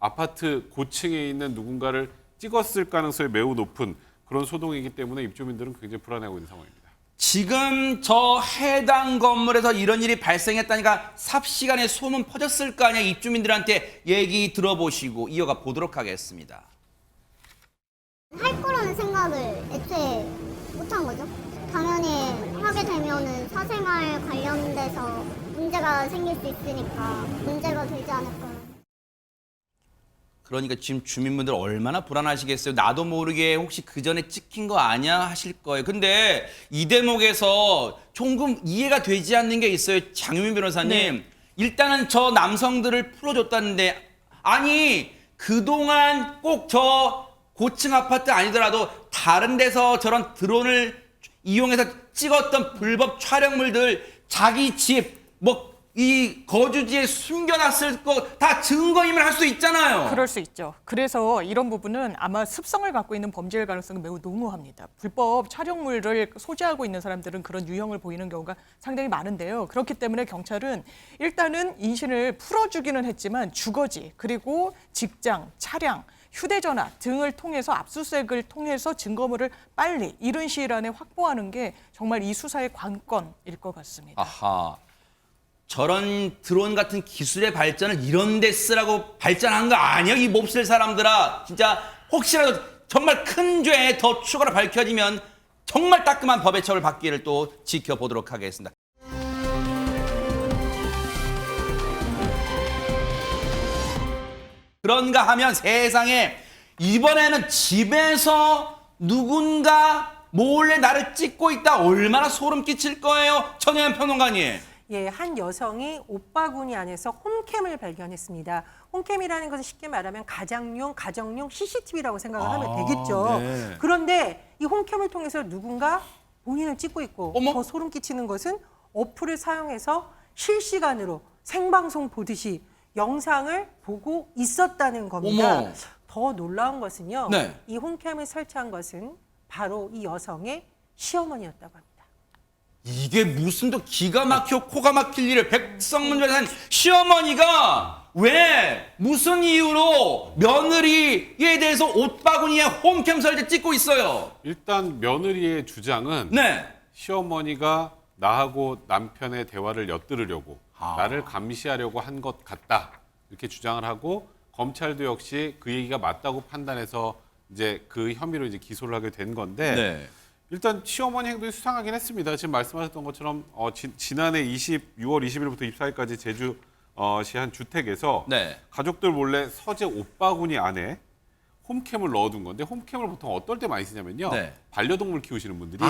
아파트 고층에 있는 누군가를 찍었을 가능성이 매우 높은 그런 소동이기 때문에 입주민들은 굉장히 불안해하고 있는 상황입니다. 지금 저 해당 건물에서 이런 일이 발생했다니까 삽시간에 소문 퍼졌을 거 아니야. 입주민들한테 얘기 들어보시고 이어가 보도록 하겠습니다. 할 거라는 생각을 애초에 못한 거죠. 당연히 하게 되면은 사생활 관련돼서 문제가 생길 수 있으니까 문제가 되지 않을까. 그러니까 지금 주민분들 얼마나 불안하시겠어요. 나도 모르게 혹시 그 전에 찍힌 거 아니야 하실 거예요. 근데 이 대목에서 조금 이해가 되지 않는 게 있어요. 장유민 변호사님. 네. 일단은 저 남성들을 풀어줬다는데 아니 그동안 꼭 저 고층 아파트 아니더라도 다른 데서 저런 드론을 이용해서 찍었던 불법 촬영물들 자기 집 뭐 이 거주지에 숨겨놨을 거 다 증거임을 할 수 있잖아요. 그럴 수 있죠. 그래서 이런 부분은 아마 습성을 갖고 있는 범죄일 가능성이 매우 농후합니다. 불법 촬영물을 소지하고 있는 사람들은 그런 유형을 보이는 경우가 상당히 많은데요. 그렇기 때문에 경찰은 일단은 인신을 풀어주기는 했지만 주거지 그리고 직장, 차량, 휴대전화 등을 통해서 압수수색을 통해서 증거물을 빨리 이른 시일 안에 확보하는 게 정말 이 수사의 관건일 것 같습니다. 아하. 저런 드론 같은 기술의 발전을 이런 데 쓰라고 발전한 거 아니야? 이 몹쓸 사람들아. 진짜 혹시라도 정말 큰 죄에 더 추가로 밝혀지면 정말 따끔한 법의 처벌을 받기를 또 지켜보도록 하겠습니다. 그런가 하면 세상에 이번에는 집에서 누군가 몰래 나를 찍고 있다. 얼마나 소름 끼칠 거예요. 전혜연 평론가님. 예, 한 여성이 오빠군이 안에서 홈캠을 발견했습니다. 홈캠이라는 것은 쉽게 말하면 가정용 CCTV라고 생각을 하면 되겠죠. 네. 그런데 이 홈캠을 통해서 누군가 본인을 찍고 있고 어머? 더 소름 끼치는 것은 어플을 사용해서 실시간으로 생방송 보듯이 영상을 보고 있었다는 겁니다. 어머. 더 놀라운 것은요. 네. 이 홈캠을 설치한 것은 바로 이 여성의 시어머니였다고 합니다. 이게 무슨 또 기가 막혀 코가 막힐 일을 백성문 변호사님 시어머니가 왜 무슨 이유로 며느리에 대해서 옷바구니에 홈캠 설치 찍고 있어요? 일단 며느리의 주장은 네. 시어머니가 나하고 남편의 대화를 엿들으려고 나를 감시하려고 한 것 같다 이렇게 주장을 하고 검찰도 역시 그 얘기가 맞다고 판단해서 이제 그 혐의로 이제 기소를 하게 된 건데 네. 일단 시어머니 행동이 수상하긴 했습니다. 지금 말씀하셨던 것처럼 지난해 6월 20일부터 24일까지 제주시 한 주택에서 네. 가족들 몰래 서재 옷바구니 안에 홈캠을 넣어둔 건데 홈캠을 보통 어떨 때 많이 쓰냐면요. 네. 반려동물 키우시는 분들이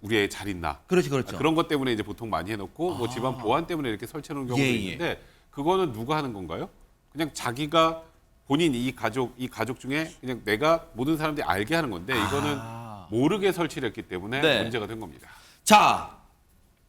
우리 애 잘 있나? 그렇죠. 그런 것 때문에 이제 보통 많이 해놓고 뭐 집안 보안 때문에 이렇게 설치해놓은 경우도 예, 예. 있는데 그거는 누가 하는 건가요? 그냥 자기가 본인 이 가족 중에 그냥 내가 모든 사람들이 알게 하는 건데 이거는 모르게 설치를 했기 때문에 네. 문제가 된 겁니다. 자,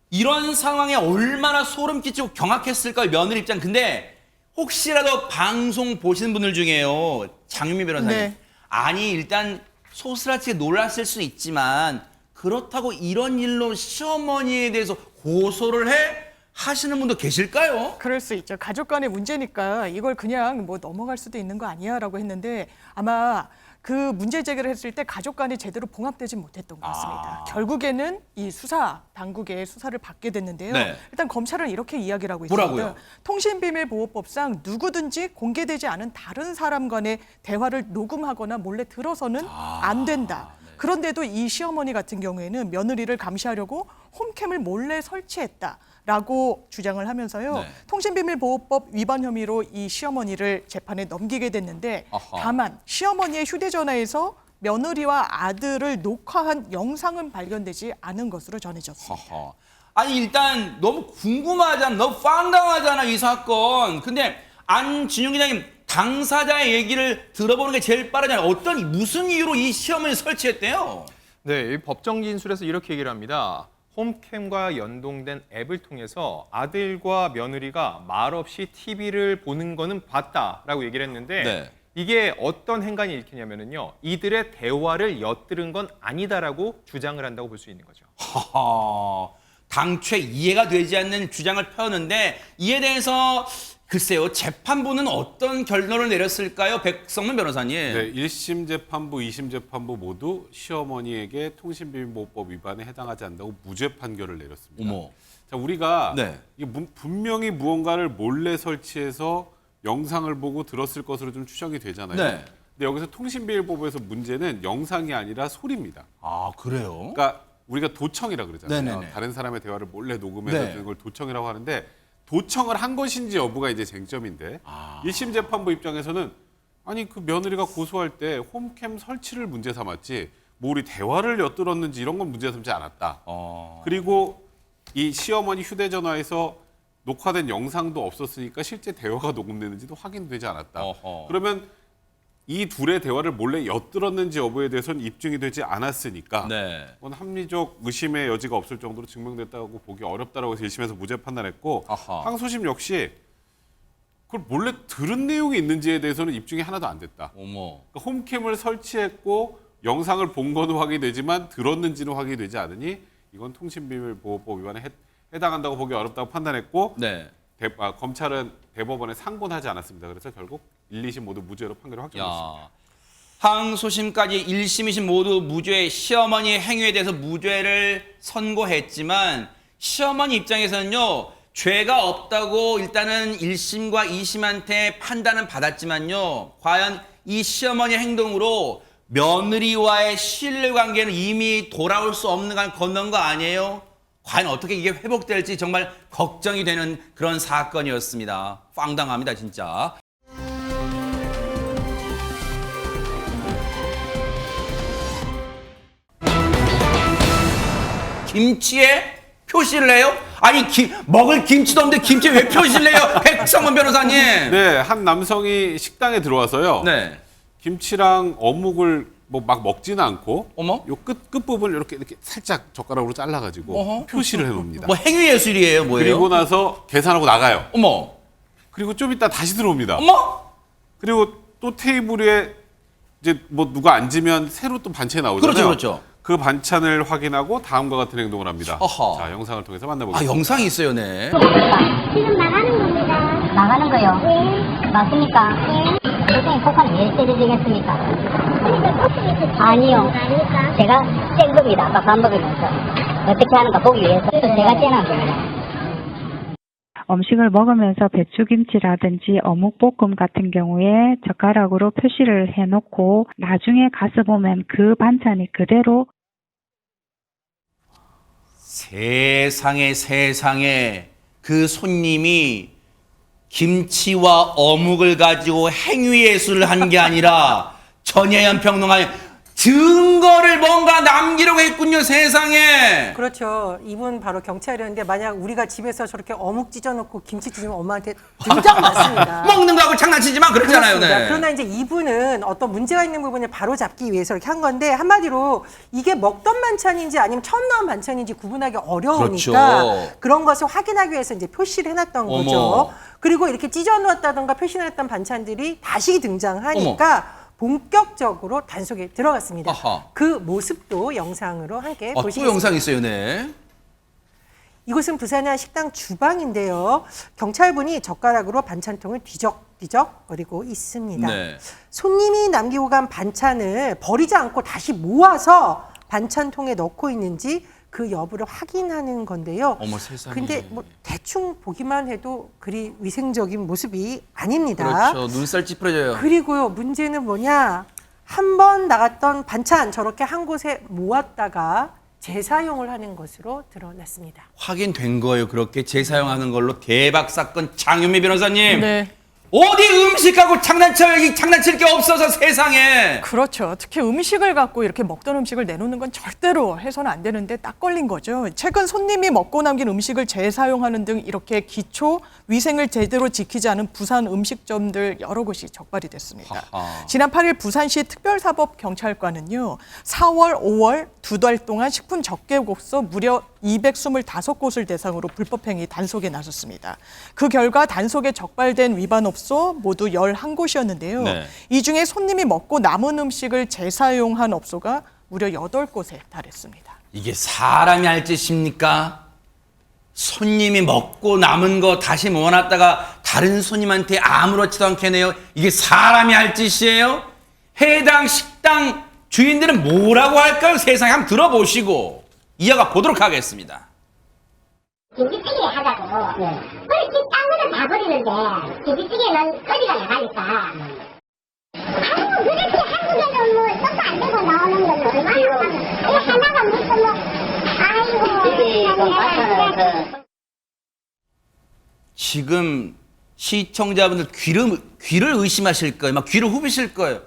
이런 상황에 얼마나 소름 끼치고 경악했을까요, 며느리 입장. 근데 혹시라도 방송 보시는 분들 중에요, 장윤미 변호사님. 네. 아니, 일단 소스라치게 놀랐을 수는 있지만 그렇다고 이런 일로 시어머니에 대해서 고소를 하시는 분도 계실까요? 그럴 수 있죠. 가족 간의 문제니까 이걸 그냥 뭐 넘어갈 수도 있는 거 아니야라고 했는데 아마 그 문제 제기를 했을 때 가족 간이 제대로 봉합되지 못했던 것 같습니다. 결국에는 이 수사 당국의 수사를 받게 됐는데요. 네. 일단 검찰은 이렇게 이야기를 하고 있습니다. 뭐라고요? 통신비밀보호법상 누구든지 공개되지 않은 다른 사람 간의 대화를 녹음하거나 몰래 들어서는 안 된다. 그런데도 이 시어머니 같은 경우에는 며느리를 감시하려고 홈캠을 몰래 설치했다라고 주장을 하면서요. 네. 통신비밀보호법 위반 혐의로 이 시어머니를 재판에 넘기게 됐는데 아하. 다만 시어머니의 휴대전화에서 며느리와 아들을 녹화한 영상은 발견되지 않은 것으로 전해졌습니다. 허허. 아니, 일단 너무 궁금하잖아. 너무 황당하잖아, 이 사건. 근데 안진용 기자님, 당사자의 얘기를 들어보는 게 제일 빠르잖아요. 무슨 이유로 이 시어머니 설치했대요? 네, 이 법정 진술에서 이렇게 얘기를 합니다. 홈캠과 연동된 앱을 통해서 아들과 며느리가 말없이 TV를 보는 거는 봤다라고 얘기를 했는데 네. 이게 어떤 행간이 읽히냐면요. 이들의 대화를 엿들은 건 아니다라고 주장을 한다고 볼 수 있는 거죠. 허허. 당초에 이해가 되지 않는 주장을 펴는데 이에 대해서 글쎄요, 재판부는 어떤 결론을 내렸을까요? 백성문 변호사님. 네, 1심 재판부, 2심 재판부 모두 시어머니에게 통신비밀보호법 위반에 해당하지 않는다고 무죄 판결을 내렸습니다. 어머. 자, 우리가 네. 이게 분명히 무언가를 몰래 설치해서 영상을 보고 들었을 것으로 좀 추정이 되잖아요. 네. 근데 여기서 통신비밀보호법에서 문제는 영상이 아니라 소리입니다. 아, 그래요? 그러니까 우리가 도청이라 그러잖아요. 네네네. 다른 사람의 대화를 몰래 녹음해서 네. 듣는 걸 도청이라고 하는데 도청을 한 것인지 여부가 이제 쟁점인데 1심 재판부 입장에서는 아니 그 며느리가 고소할 때 홈캠 설치를 문제 삼았지 뭐 우리 대화를 엿들었는지 이런 건 문제 삼지 않았다. 그리고 이 시어머니 휴대전화에서 녹화된 영상도 없었으니까 실제 대화가 녹음되는지도 확인되지 않았다. 그러면 이 둘의 대화를 몰래 엿들었는지 여부에 대해서는 입증이 되지 않았으니까 네. 그건 합리적 의심의 여지가 없을 정도로 증명됐다고 보기 어렵다라고 해서 1심에서 무죄 판단했고 아하. 항소심 역시 그걸 몰래 들은 내용이 있는지에 대해서는 입증이 하나도 안 됐다. 어머. 그러니까 홈캠을 설치했고 영상을 본 건 확인되지만 들었는지는 확인이 되지 않으니 이건 통신비밀보호법 위반에 해당한다고 보기 어렵다고 판단했고 네. 검찰은 대법원에 상고하지 않았습니다. 그래서 결국 1, 2심 모두 무죄로 판결을 확정했습니다. 항소심까지 1심, 2심 모두 무죄, 시어머니의 행위에 대해서 무죄를 선고했지만 시어머니 입장에서는요. 죄가 없다고 일단은 1심과 2심한테 판단은 받았지만요. 과연 이 시어머니의 행동으로 며느리와의 신뢰관계는 이미 돌아올 수 없는 간 건넌 거 아니에요? 과연 어떻게 이게 회복될지 정말 걱정이 되는 그런 사건이었습니다. 황당합니다, 진짜. 김치에 표시를 해요? 아니, 먹을 김치도 없는데 김치에 왜 표시를 해요? 백성문 변호사님. 네, 한 남성이 식당에 들어와서요. 네. 김치랑 어묵을 뭐 막 먹지는 않고 어머? 요 끝 부분을 이렇게 살짝 젓가락으로 잘라가지고 어허. 표시를 해놓습니다. 뭐 행위예술이에요, 뭐예요? 그리고 나서 계산하고 나가요. 어머. 그리고 좀 이따 다시 들어옵니다. 어머. 그리고 또 테이블 위에 이제 뭐 누가 앉으면 새로 또 반찬이 나오잖아요. 그렇죠, 그렇죠. 그 반찬을 확인하고 다음과 같은 행동을 합니다. 어허. 자, 영상을 통해서 아, 만나보겠습니다. 영상이 있어요, 네. 지금 나가는 겁니다. 나가는 거요? 네. 맞습니까? 네. 선생님 폭탄 왜 때리시겠습니까? 아니요. 제가 뗀 겁니다. 아까 밥 먹으면서. 어떻게 하는가 보기 위해서 제가 떼난 겁니다. 음식을 먹으면서 배추김치라든지 어묵볶음 같은 경우에 젓가락으로 표시를 해놓고 나중에 가서 보면 그 반찬이 그대로 세상에 그 손님이 김치와 어묵을 가지고 행위예술을 한 게 아니라 전혜연 평론가의 증거를 뭔가 여기다 남기려고 했군요, 세상에. 그렇죠. 이분 바로 경찰이었는데 만약 우리가 집에서 저렇게 어묵 찢어놓고 김치 찢으면 엄마한테 등장 맞습니다. 먹는 거하고 장난치지만 그렇잖아요. 그렇습니다. 네. 그러나 이제 이분은 어떤 문제가 있는 부분을 바로 잡기 위해서 이렇게 한 건데 한마디로 이게 먹던 반찬인지 아니면 처음 나온 반찬인지 구분하기 어려우니까 그렇죠. 그런 것을 확인하기 위해서 이제 표시를 해놨던 어머. 거죠. 그리고 이렇게 찢어놓았다던가 표시해놨던 반찬들이 다시 등장하니까 본격적으로 단속에 들어갔습니다. 아하. 그 모습도 영상으로 함께 또 보시겠습니다. 영상 있어요, 네. 이곳은 부산의 한 식당 주방인데요. 경찰분이 젓가락으로 반찬통을 뒤적뒤적거리고 있습니다. 네. 손님이 남기고 간 반찬을 버리지 않고 다시 모아서 반찬통에 넣고 있는지 그 여부를 확인하는 건데요. 어머 세상에. 근데 뭐 대충 보기만 해도 그리 위생적인 모습이 아닙니다. 그렇죠. 눈살 찌푸려져요. 그리고요, 문제는 뭐냐? 한 번 나갔던 반찬 저렇게 한 곳에 모았다가 재사용을 하는 것으로 드러났습니다. 확인된 거예요. 그렇게 재사용하는 걸로 대박 사건. 장윤미 변호사님. 네. 어디 음식하고 장난칠 게 없어서 세상에. 그렇죠. 특히 음식을 갖고 이렇게 먹던 음식을 내놓는 건 절대로 해서는 안 되는데 딱 걸린 거죠. 최근 손님이 먹고 남긴 음식을 재사용하는 등 이렇게 기초 위생을 제대로 지키지 않은 부산 음식점들 여러 곳이 적발이 됐습니다. 하하. 지난 8일 부산시 특별사법경찰관은요. 4월, 5월 두 달 동안 식품 적개국소 무려 225곳을 대상으로 불법행위 단속에 나섰습니다. 그 결과 단속에 적발된 위반 업소 모두 11곳이었는데요. 네. 이 중에 손님이 먹고 남은 음식을 재사용한 업소가 무려 8곳에 달했습니다. 이게 사람이 할 짓입니까? 손님이 먹고 남은 거 다시 모아놨다가 다른 손님한테 아무렇지도 않게 내요. 이게 사람이 할 짓이에요? 해당 식당 주인들은 뭐라고 할까요? 세상에 한번 들어보시고 이어가 보도록 하겠습니다. 김치찌개 하자고. 그렇지, 딴 거는 다 버리는데 김치찌개는 거리가 나가니까. 아유, 그렇지, 한국에는 뭐 떡도 안 되고 나오는 건 얼마나 많아. 하나가 무슨 뭐, 아이고. 지금 시청자분들 귀를 의심하실 거예요. 막 귀를 후비실 거예요.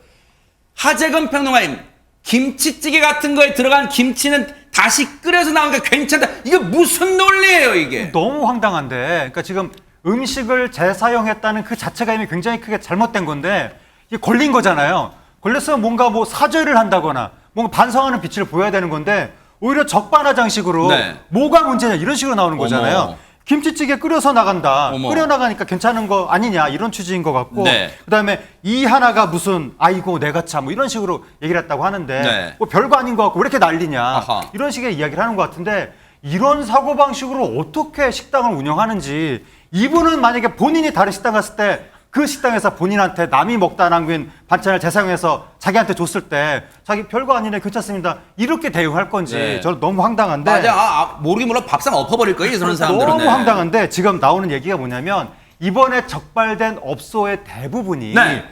하재근 평론가님, 김치찌개 같은 거에 들어간 김치는 다시 끓여서 나오니까 괜찮다. 이게 무슨 논리예요, 이게? 너무 황당한데, 그러니까 지금 음식을 재사용했다는 그 자체가 이미 굉장히 크게 잘못된 건데 이게 걸린 거잖아요. 걸렸으면 뭔가 뭐 사죄를 한다거나 뭔가 반성하는 빛을 보여야 되는 건데 오히려 적반하장식으로 네. 뭐가 문제냐 이런 식으로 나오는 거잖아요. 어머. 김치찌개 끓여서 나간다. 어머. 끓여 나가니까 괜찮은 거 아니냐 이런 취지인 것 같고 네. 그다음에 이 하나가 무슨 아이고 내가 참 뭐 이런 식으로 얘기를 했다고 하는데 네. 뭐 별거 아닌 것 같고 왜 이렇게 난리냐 아하. 이런 식의 이야기를 하는 것 같은데 이런 사고방식으로 어떻게 식당을 운영하는지 이분은 만약에 본인이 다른 식당 갔을 때 그 식당에서 본인한테 남이 먹다 남긴 반찬을 재사용해서 자기한테 줬을 때 자기 별거 아니네 괜찮습니다 이렇게 대응할 건지 네. 저는 너무 황당한데 맞아. 모르긴 몰라 밥상 엎어버릴 거예요, 저런 사람들은. 너무 네. 황당한데 지금 나오는 얘기가 뭐냐면 이번에 적발된 업소의 대부분이 네.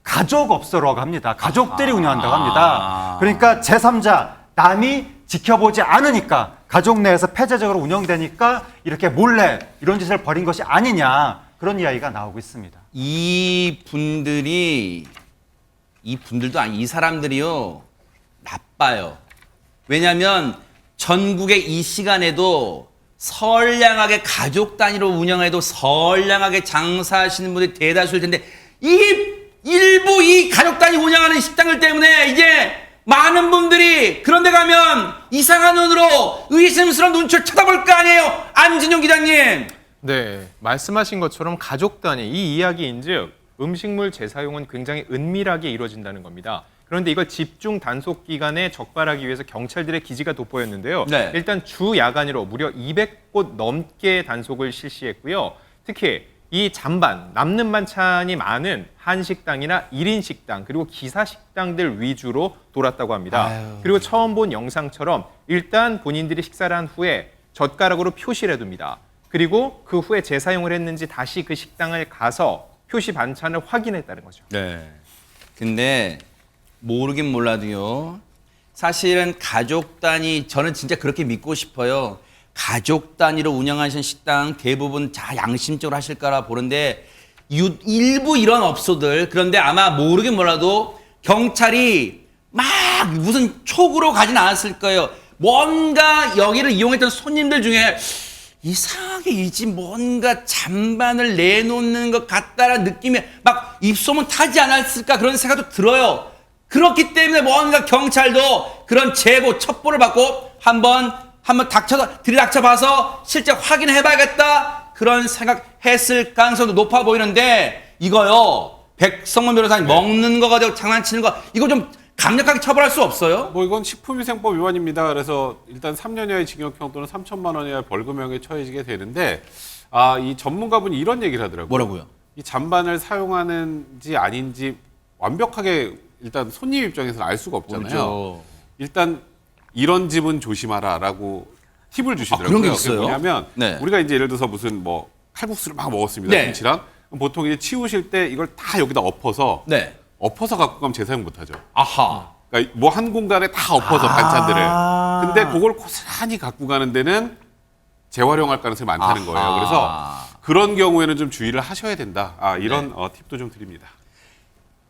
가족 업소라고 합니다. 가족들이 운영한다고 합니다. 그러니까 제3자 남이 지켜보지 않으니까 가족 내에서 폐쇄적으로 운영되니까 이렇게 몰래 이런 짓을 벌인 것이 아니냐 그런 이야기가 나오고 있습니다. 이 사람들이요 나빠요. 왜냐하면 전국의 이 시간에도 선량하게 가족 단위로 운영해도 선량하게 장사하시는 분들이 대다수일 텐데 일부 이 가족 단위 운영하는 식당들 때문에 이제 많은 분들이 그런 데 가면 이상한 눈으로 의심스러운 눈치를 쳐다볼 거 아니에요. 안진용 기자님. 네, 말씀하신 것처럼 가족 단위 이 이야기인즉 음식물 재사용은 굉장히 은밀하게 이루어진다는 겁니다. 그런데 이걸 집중 단속 기간에 적발하기 위해서 경찰들의 기지가 돋보였는데요. 네. 일단 주 야간으로 무려 200곳 넘게 단속을 실시했고요. 특히 이 잔반, 남는 반찬이 많은 한식당이나 1인 식당 그리고 기사식당들 위주로 돌았다고 합니다. 아유. 그리고 처음 본 영상처럼 일단 본인들이 식사를 한 후에 젓가락으로 표시를 해둡니다. 그리고 그 후에 재사용을 했는지 다시 그 식당을 가서 표시 반찬을 확인했다는 거죠. 네. 근데 모르긴 몰라도요. 사실은 가족 단위 저는 진짜 그렇게 믿고 싶어요. 가족 단위로 운영하시는 식당 대부분 다 양심적으로 하실 거라 보는데 일부 이런 업소들 그런데 아마 모르긴 몰라도 경찰이 막 무슨 촉으로 가진 않았을 거예요. 뭔가 여기를 이용했던 손님들 중에 이상하게 이 집 뭔가 잔반을 내놓는 것 같다라는 느낌이 막 입소문 타지 않았을까 그런 생각도 들어요. 그렇기 때문에 뭔가 경찰도 그런 제보, 첩보를 받고 한번 들이닥쳐 봐서 실제 확인해 봐야겠다 그런 생각했을 가능성도 높아 보이는데 이거요. 백성문 변호사님 먹는 거 가지고 장난치는 거 이거 좀 강력하게 처벌할 수 없어요? 뭐 이건 식품위생법 위반입니다. 그래서 일단 3년 이하의 징역형 또는 3천만 원 이하의 벌금형에 처해지게 되는데 이 전문가분이 이런 얘기를 하더라고요. 뭐라고요? 이 잔반을 사용하는지 아닌지 완벽하게 일단 손님 입장에서는 알 수가 없잖아요. 모르죠. 일단 이런 집은 조심하라라고 팁을 주시더라고요. 그런 게 있어요? 뭐냐면 네. 우리가 이제 예를 들어서 무슨 뭐 칼국수를 막 먹었습니다. 네. 김치랑. 그럼 보통 이제 치우실 때 이걸 다 여기다 엎어서 네. 엎어서 갖고 가면 재사용 못하죠. 아하. 그러니까 뭐 한 공간에 다 엎어서 반찬들을. 근데 그걸 고스란히 갖고 가는 데는 재활용할 가능성이 많다는 거예요. 그래서 그런 경우에는 좀 주의를 하셔야 된다. 이런 팁도 좀 드립니다.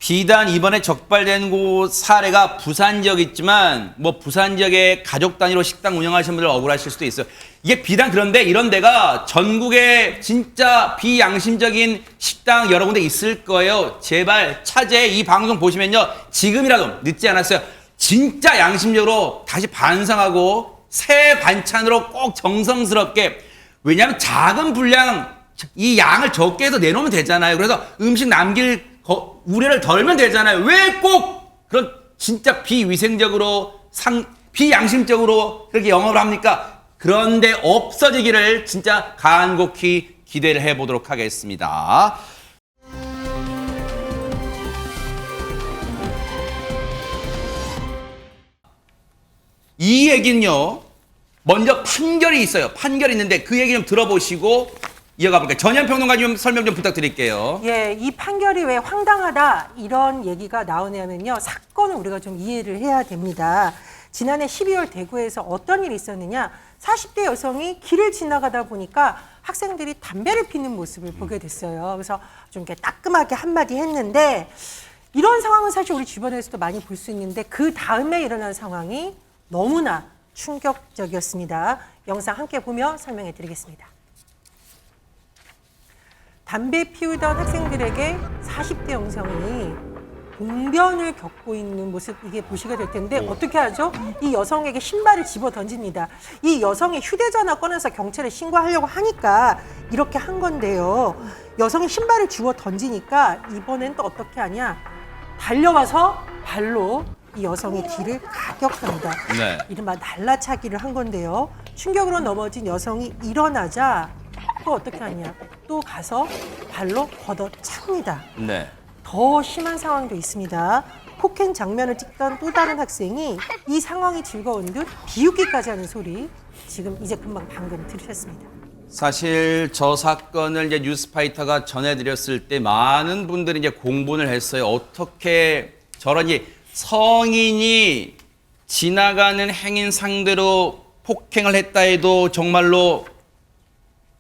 비단 이번에 적발된 곳 사례가 부산 지역이지만 뭐 부산 지역에 가족 단위로 식당 운영하시는 분들 억울하실 수도 있어요. 이게 비단 그런데 이런 데가 전국에 진짜 비양심적인 식당 여러 군데 있을 거예요. 제발 차제 이 방송 보시면요. 지금이라도 늦지 않았어요. 진짜 양심적으로 다시 반성하고 새 반찬으로 꼭 정성스럽게 왜냐하면 작은 분량 이 양을 적게 해서 내놓으면 되잖아요. 그래서 음식 남길 우려를 덜면 되잖아요. 왜 꼭 그런 진짜 비위생적으로 비양심적으로 그렇게 영업을 합니까? 그런데 없어지기를 진짜 간곡히 기대를 해보도록 하겠습니다. 이 얘기는요. 먼저 판결이 있어요. 판결이 있는데 그 얘기 좀 들어보시고 이어가 볼게요. 전현 평론가 좀 설명 좀 부탁드릴게요. 예, 이 판결이 왜 황당하다 이런 얘기가 나오냐면요. 사건을 우리가 좀 이해를 해야 됩니다. 지난해 12월 대구에서 어떤 일이 있었느냐. 40대 여성이 길을 지나가다 보니까 학생들이 담배를 피는 모습을 보게 됐어요. 그래서 좀 이렇게 따끔하게 한마디 했는데 이런 상황은 사실 우리 주변에서도 많이 볼 수 있는데 그 다음에 일어난 상황이 너무나 충격적이었습니다. 영상 함께 보며 설명해 드리겠습니다. 담배 피우던 학생들에게 40대 여성이 봉변을 겪고 있는 모습 이게 보시게 될 텐데 어떻게 하죠? 이 여성에게 신발을 집어 던집니다. 이 여성이 휴대전화 꺼내서 경찰에 신고하려고 하니까 이렇게 한 건데요. 여성이 신발을 주워 던지니까 이번엔 또 어떻게 하냐? 달려가서 발로 이 여성의 뒤를 가격합니다. 네. 이른바 날라차기를 한 건데요. 충격으로 넘어진 여성이 일어나자 또 어떻게 하냐? 또 가서 발로 걷어찹니다. 네. 더 심한 상황도 있습니다. 폭행 장면을 찍던 또 다른 학생이 이 상황이 즐거운 듯 비웃기까지 하는 소리 지금 이제 금방 방금 들으셨습니다. 사실 저 사건을 이제 뉴스파이터가 전해드렸을 때 많은 분들이 이제 공분을 했어요. 어떻게 저런 성인이 지나가는 행인 상대로 폭행을 했다 해도 정말로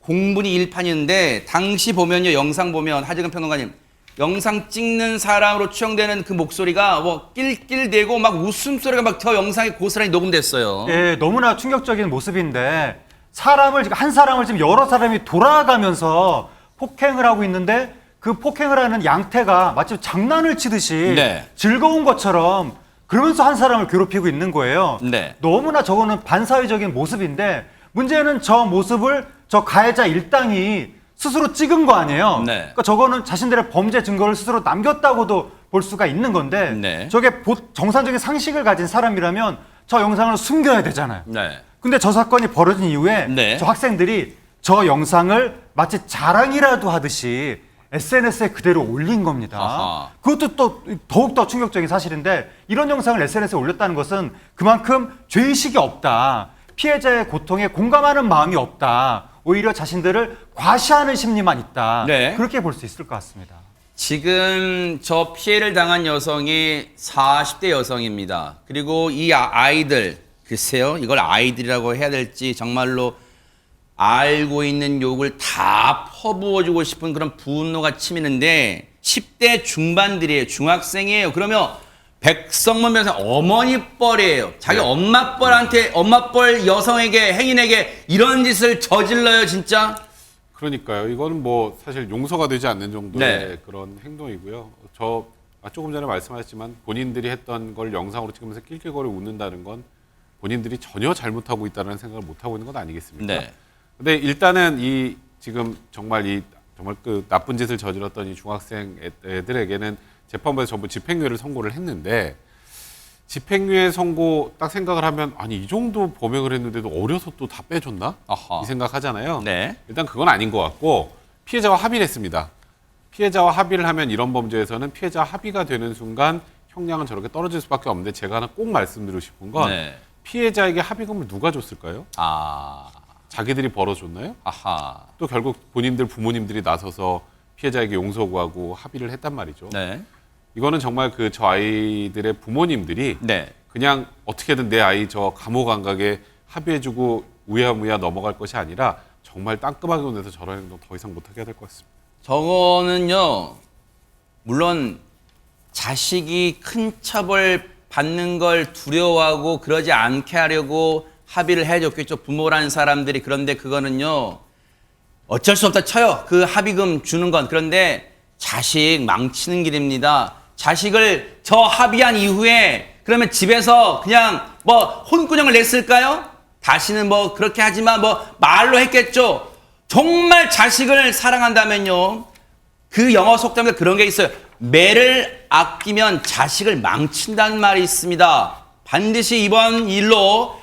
공분이 일판인데 당시 보면요. 영상 보면 하재근 평론가님 영상 찍는 사람으로 추정되는 그 목소리가 뭐 낄낄대고 막 웃음소리가 막 저 영상에 고스란히 녹음됐어요. 예, 너무나 충격적인 모습인데 한 사람을 지금 여러 사람이 돌아가면서 폭행을 하고 있는데 그 폭행을 하는 양태가 마치 장난을 치듯이 네. 즐거운 것처럼 그러면서 한 사람을 괴롭히고 있는 거예요. 네. 너무나 저거는 반사회적인 모습인데 문제는 저 모습을 저 가해자 일당이 스스로 찍은 거 아니에요. 네. 그러니까 저거는 자신들의 범죄 증거를 스스로 남겼다고도 볼 수가 있는 건데 네. 저게 정상적인 상식을 가진 사람이라면 저 영상을 숨겨야 되잖아요. 네. 근데 저 사건이 벌어진 이후에 네. 저 학생들이 저 영상을 마치 자랑이라도 하듯이 SNS에 그대로 올린 겁니다. 아하. 그것도 또 더욱더 충격적인 사실인데 이런 영상을 SNS에 올렸다는 것은 그만큼 죄의식이 없다. 피해자의 고통에 공감하는 마음이 없다. 오히려 자신들을 과시하는 심리만 있다. 네. 그렇게 볼 수 있을 것 같습니다. 지금 저 피해를 당한 여성이 40대 여성입니다. 그리고 이 아이들, 글쎄요, 이걸 아이들이라고 해야 될지 정말로 알고 있는 욕을 다 퍼부어주고 싶은 그런 분노가 치미는데 10대 중반들이에요. 중학생이에요. 그러면 백성문 변호사 어머니 뻘이에요. 자기 엄마 뻘한테 엄마 뻘 여성에게 행인에게 이런 짓을 저질러요, 진짜. 그러니까요. 이거는 뭐 사실 용서가 되지 않는 정도의 네. 그런 행동이고요. 저 조금 전에 말씀하셨지만 본인들이 했던 걸 영상으로 찍으면서 낄낄거리 웃는다는 건 본인들이 전혀 잘못하고 있다는 생각을 못 하고 있는 건 아니겠습니까? 네. 근데 일단은 이 지금 정말 그 나쁜 짓을 저질렀던 이 중학생 애들에게는 재판부에서 전부 집행유예를 선고를 했는데 집행유예 선고 딱 생각을 하면 아니 이 정도 범행을 했는데도 어려서 또 다 빼줬나? 이 생각하잖아요. 네. 일단 그건 아닌 것 같고 피해자와 합의를 했습니다. 피해자와 합의를 하면 이런 범죄에서는 피해자 합의가 되는 순간 형량은 저렇게 떨어질 수밖에 없는데 제가 하나 꼭 말씀드리고 싶은 건 네. 피해자에게 합의금을 누가 줬을까요? 자기들이 벌어줬나요? 아하. 또 결국 본인들 부모님들이 나서서 피해자에게 용서 구하고 합의를 했단 말이죠. 네. 이거는 정말 저 아이들의 부모님들이 네. 그냥 어떻게든 내 아이 저 감옥 안 가게 합의해주고 우야무야 넘어갈 것이 아니라 정말 땅끄마기 내서 저런 행동 더 이상 못하게 해야 될 것 같습니다. 저거는요, 물론 자식이 큰 처벌 받는 걸 두려워하고 그러지 않게 하려고 합의를 해줬겠죠. 부모라는 사람들이. 그런데 그거는요, 어쩔 수 없다 쳐요. 그 합의금 주는 건. 그런데 자식 망치는 길입니다. 자식을 저 합의한 이후에 그러면 집에서 그냥 뭐 혼꾸녕을 냈을까요? 다시는 뭐 그렇게 하지만 뭐 말로 했겠죠. 정말 자식을 사랑한다면요. 그 영어 속담에 그런 게 있어요. 매를 아끼면 자식을 망친다는 말이 있습니다. 반드시 이번 일로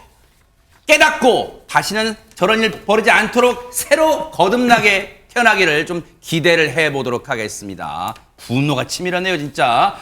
깨닫고 다시는 저런 일 벌이지 않도록 새로 거듭나게 태어나기를 좀 기대를 해보도록 하겠습니다. 분노가 치밀하네요, 진짜.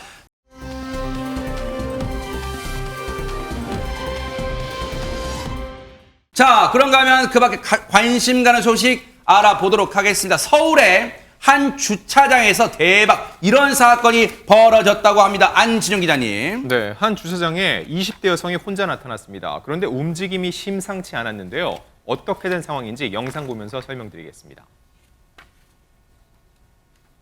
자, 그런가 하면 그 밖에 관심 가는 소식 알아보도록 하겠습니다. 서울의 한 주차장에서 대박 이런 사건이 벌어졌다고 합니다. 안진용 기자님. 네, 한 주차장에 20대 여성이 혼자 나타났습니다. 그런데 움직임이 심상치 않았는데요. 어떻게 된 상황인지 영상 보면서 설명드리겠습니다.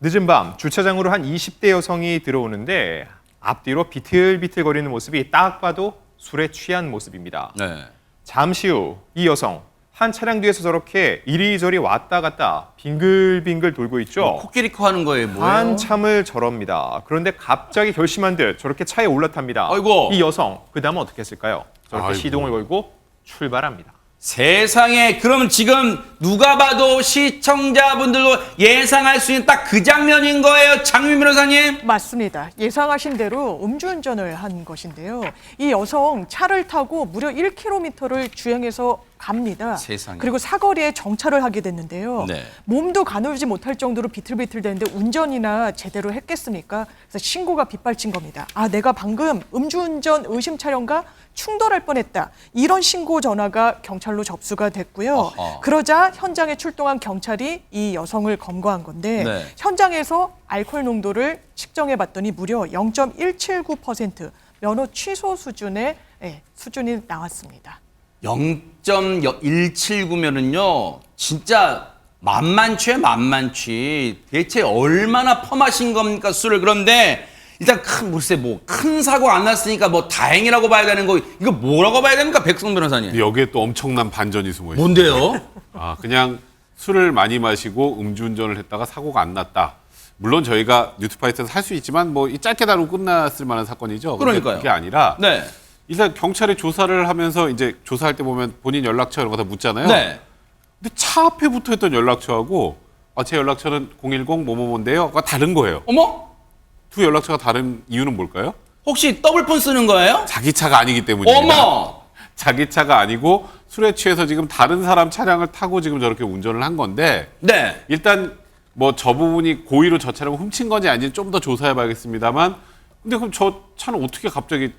늦은 밤 주차장으로 한 20대 여성이 들어오는데 앞뒤로 비틀비틀거리는 모습이 딱 봐도 술에 취한 모습입니다. 네. 잠시 후 이 여성 한 차량 뒤에서 저렇게 이리저리 왔다 갔다 빙글빙글 돌고 있죠. 코끼리 코 하는 거예요, 뭐예요? 한참을 저럽니다. 그런데 갑자기 결심한 듯 저렇게 차에 올라탑니다. 아이고. 이 여성 그 다음은 어떻게 했을까요? 저렇게 아이고. 시동을 걸고 출발합니다. 세상에, 그럼 지금 누가 봐도 시청자분들도 예상할 수 있는 딱 그 장면인 거예요, 장민 변호사님? 맞습니다. 예상하신 대로 음주운전을 한 것인데요. 이 여성 차를 타고 무려 1km를 주행해서 갑니다. 세상에. 그리고 사거리에 정차를 하게 됐는데요. 네. 몸도 가누지 못할 정도로 비틀비틀 되는데 운전이나 제대로 했겠습니까? 그래서 신고가 빗발친 겁니다. 아, 내가 방금 음주운전 의심 차량과 충돌할 뻔했다. 이런 신고 전화가 경찰로 접수가 됐고요. 어허. 그러자 현장에 출동한 경찰이 이 여성을 검거한 건데 네. 현장에서 알코올 농도를 측정해 봤더니 무려 0.179% 면허 취소 수준의 수준이 나왔습니다. 0.179면은요, 진짜 만만치에 만만치. 대체 얼마나 퍼마신 겁니까, 술을. 그런데 일단 큰 사고 안 났으니까 뭐 다행이라고 봐야 되는 거, 이거 뭐라고 봐야 됩니까, 백성 변호사님? 여기에 또 엄청난 반전이 숨어 있습니다. 뭔데요? 그냥 술을 많이 마시고 음주운전을 했다가 사고가 안 났다. 물론 저희가 뉴스파이터에서 할 수 있지만 뭐 짧게 다루고 끝났을 만한 사건이죠. 그러니까요. 그게 아니라 네. 일단 경찰이 조사를 하면서 이제 조사할 때 보면 본인 연락처 이런 거 다 묻잖아요. 네. 근데 차 앞에 붙어있던 연락처하고 제 연락처는 010 뭐뭐뭔데요가 다른 거예요. 어머? 두 연락처가 다른 이유는 뭘까요? 혹시 더블폰 쓰는 거예요? 자기 차가 아니기 때문입니다. 어머! 자기 차가 아니고 술에 취해서 지금 다른 사람 차량을 타고 지금 저렇게 운전을 한 건데 네. 일단 뭐 저 부분이 고의로 저 차량을 훔친 건지 아닌지 좀 더 조사해 봐야겠습니다만 근데 그럼 저 차는 어떻게 갑자기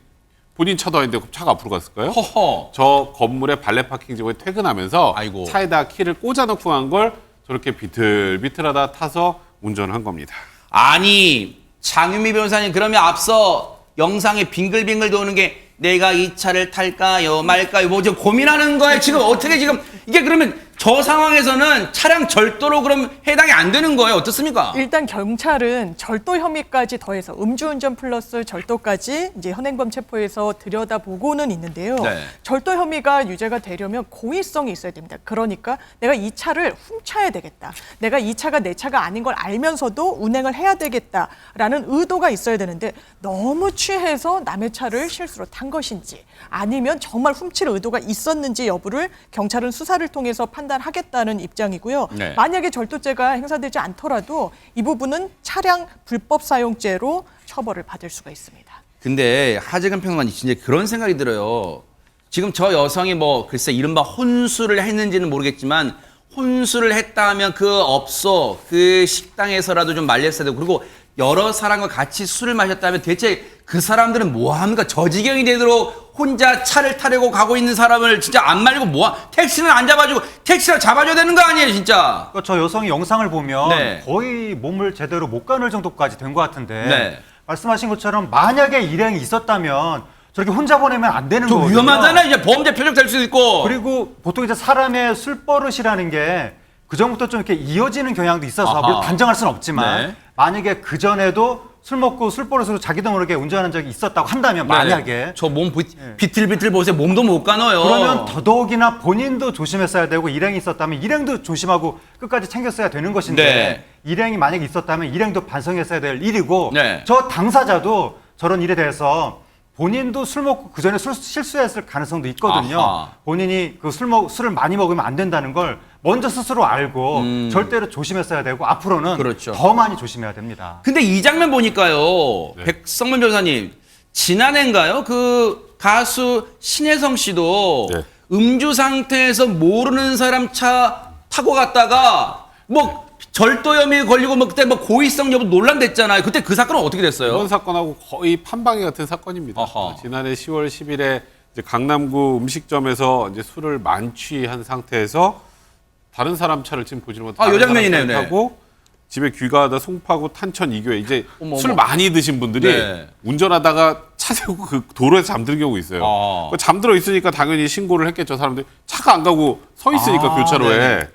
본인 차도 아닌데 차가 앞으로 갔을까요? 허허. 저 건물의 발레 파킹 지역에 퇴근하면서 아이고. 차에다 키를 꽂아놓고 간 걸 저렇게 비틀비틀하다 타서 운전을 한 겁니다. 아니, 장윤미 변호사님, 그러면 앞서 영상에 빙글빙글 도는 게 내가 이 차를 탈까요 말까요 뭐 좀 고민하는 거예요. 지금 어떻게 지금 이게 그러면 저 상황에서는 차량 절도로 그럼 해당이 안 되는 거예요? 어떻습니까? 일단 경찰은 절도 혐의까지 더해서 음주운전 플러스 절도까지 이제 현행범 체포해서 들여다보고는 있는데요. 네. 절도 혐의가 유죄가 되려면 고의성이 있어야 됩니다. 그러니까 내가 이 차를 훔쳐야 되겠다. 내가 이 차가 내 차가 아닌 걸 알면서도 운행을 해야 되겠다라는 의도가 있어야 되는데 너무 취해서 남의 차를 실수로 탄 것인지 아니면 정말 훔칠 의도가 있었는지 여부를 경찰은 수사를 통해서 판단하겠다는 입장이고요. 네. 만약에 절도죄가 행사되지 않더라도 이 부분은 차량 불법 사용죄로 처벌을 받을 수가 있습니다. 근데 하재근 평론가님 진짜 그런 생각이 들어요. 지금 저 여성이 뭐 글쎄 이른바 혼술을 했는지는 모르겠지만 혼술을 했다 하면 그 업소, 그 식당에서라도 좀 말렸어야 되고 그리고 여러 사람과 같이 술을 마셨다면 대체 그 사람들은 뭐 합니까? 저 지경이 되도록 혼자 차를 타려고 가고 있는 사람을 진짜 안 말리고 택시는 안 잡아주고 택시를 잡아줘야 되는 거 아니에요, 진짜? 저 여성이 영상을 보면 네. 거의 몸을 제대로 못 가눌 정도까지 된 것 같은데 네. 말씀하신 것처럼 만약에 일행이 있었다면 저렇게 혼자 보내면 안 되는 좀 거거든요. 위험하잖아요. 이제 범죄 표적 될 수도 있고. 그리고 보통 이제 사람의 술버릇이라는 게 그전부터 좀 이렇게 이어지는 경향도 있어서 아하. 단정할 수는 없지만 네. 만약에 그전에도 술 먹고 술버릇으로 자기도 모르게 운전한 적이 있었다고 한다면 만약에 저 몸 비틀비틀 보세요. 몸도 못 가눠요. 그러면 더더욱이나 본인도 조심했어야 되고 일행이 있었다면 일행도 조심하고 끝까지 챙겼어야 되는 것인데 네. 일행이 만약에 있었다면 일행도 반성했어야 될 일이고 네. 저 당사자도 저런 일에 대해서 본인도 술 먹고 그전에 실수했을 가능성도 있거든요. 아하. 본인이 그 술을 많이 먹으면 안 된다는 걸 먼저 스스로 알고 절대로 조심했어야 되고 앞으로는 그렇죠. 더 많이 조심해야 됩니다. 근데 이 장면 보니까요. 백성문 변호사님, 지난해인가요? 그 가수 신혜성 씨도 음주 상태에서 모르는 사람 차 타고 갔다가 뭐 절도 혐의 걸리고 뭐 그때 뭐 고의성 여부 논란됐잖아요. 그때 그 사건은 어떻게 됐어요? 이번 사건하고 거의 판방이 같은 사건입니다. 지난해 10월 10일에 이제 강남구 음식점에서 이제 술을 만취한 상태에서 다른 사람 차를 지금 보시는 것 요 장면이네요. 네. 타고 집에 귀가하다 송파구 탄천 이교에 이제 어머, 술 어머. 많이 드신 분들이 네. 운전하다가 차 세우고 그 도로에서 잠드는 경우 있어요. 잠들어 있으니까 당연히 신고를 했겠죠. 사람들이 차가 안 가고 서 있으니까 교차로에. 네.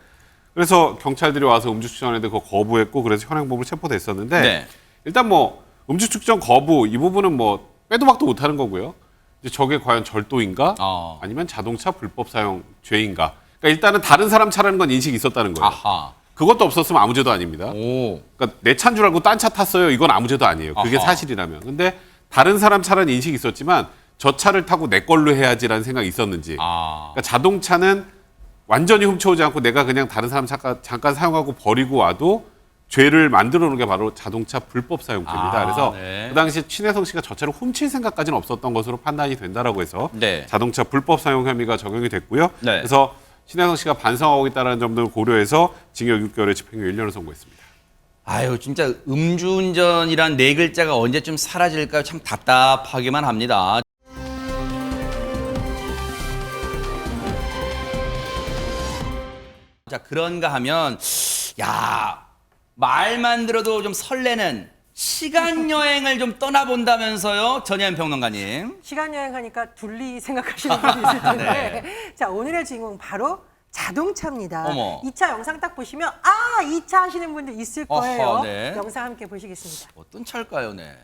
그래서 경찰들이 와서 음주 측정하는데 그거 거부했고 그래서 현행범으로 체포됐었는데 네. 일단 뭐 음주 측정 거부 이 부분은 뭐 빼도 박도 못하는 거고요. 이제 저게 과연 절도인가 아니면 자동차 불법 사용 죄인가? 그러니까 일단은 다른 사람 차라는 건 인식이 있었다는 거예요. 아하. 그것도 없었으면 아무 죄도 아닙니다. 그러니까 내 차인 줄 알고 딴 차 탔어요. 이건 아무 죄도 아니에요. 그게 아하. 사실이라면. 근데 다른 사람 차라는 인식이 있었지만 저 차를 타고 내 걸로 해야지라는 생각이 있었는지. 그러니까 자동차는 완전히 훔쳐오지 않고 내가 그냥 다른 사람 잠깐 사용하고 버리고 와도 죄를 만들어 놓은 게 바로 자동차 불법 사용죄입니다. 그래서 그 당시 신혜성 씨가 저 차를 훔칠 생각까지는 없었던 것으로 판단이 된다라고 해서 자동차 불법 사용 혐의가 적용이 됐고요. 그래서 신혜성 씨가 반성하고 있다는 점들을 고려해서 징역 6개월에 집행유예 1년을 선고했습니다. 아유 진짜 음주운전이란 네 글자가 언제쯤 사라질까요? 참 답답하기만 합니다. 자 그런가 하면 야 말만 들어도 좀 설레는 시간 여행을 좀 떠나본다면서요, 전혜연 평론가님. 시간 여행하니까 둘리 생각하시는 분이 있을 텐데 자 오늘의 주인공 바로 자동차입니다. 어머. 이 차 영상 딱 보시면 이 차 하시는 분들 있을 거예요. 어허, 네. 영상 함께 보시겠습니다. 어떤 차일까요, 네?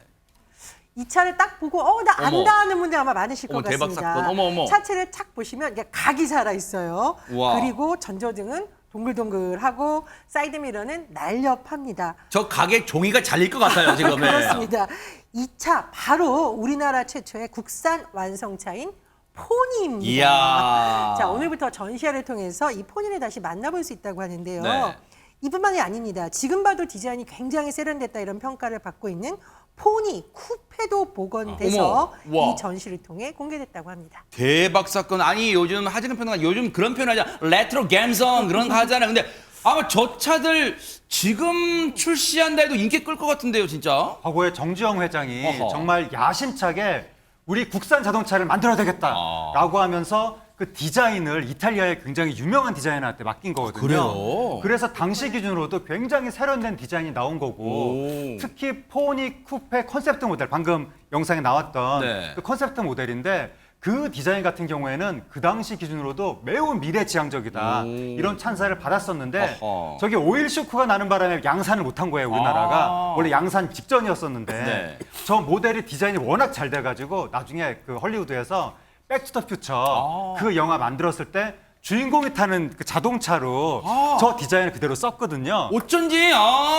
이 차를 딱 보고 나 어머. 안다 하는 분들 아마 많으실 것 대박 같습니다. 사건. 어머. 차체를 탁 보시면 이게 각이 살아 있어요. 우와. 그리고 전조등은 동글동글하고 사이드미러는 날렵합니다. 저 가게 종이가 잘릴 것 같아요, 지금. 그렇습니다. 이 차 바로 우리나라 최초의 국산 완성차인 포니입니다. 이야. 자, 오늘부터 전시회를 통해서 이 포니를 다시 만나볼 수 있다고 하는데요. 네. 이뿐만이 아닙니다. 지금 봐도 디자인이 굉장히 세련됐다 이런 평가를 받고 있는 포니 쿠페도 복원돼서 어머, 와. 이 전시를 통해 공개됐다고 합니다. 대박 사건. 아니 요즘 하재근 평론가 요즘 그런 표현 하잖아. 레트로 감성 그런 거 하잖아요. 근데 아마 저 차들 지금 출시한다 해도 인기 끌 것 같은데요, 진짜. 과거에 정지영 회장이 정말 야심차게 우리 국산 자동차를 만들어야 되겠다라고 하면서 그 디자인을 이탈리아의 굉장히 유명한 디자이너한테 맡긴 거거든요. 그래요? 그래서 당시 기준으로도 굉장히 세련된 디자인이 나온 거고 특히 포니 쿠페 컨셉트 모델 방금 영상에 나왔던 그 컨셉트 모델인데 그 디자인 같은 경우에는 그 당시 기준으로도 매우 미래지향적이다. 이런 찬사를 받았었는데 어허. 저게 오일 쇼크가 나는 바람에 양산을 못한 거예요, 우리나라가. 원래 양산 직전이었었는데 네. 저 모델이 디자인이 워낙 잘 돼가지고 나중에 그 헐리우드에서 백투더퓨처 그 영화 만들었을 때 주인공이 타는 그 자동차로 저 디자인을 그대로 썼거든요. 어쩐지.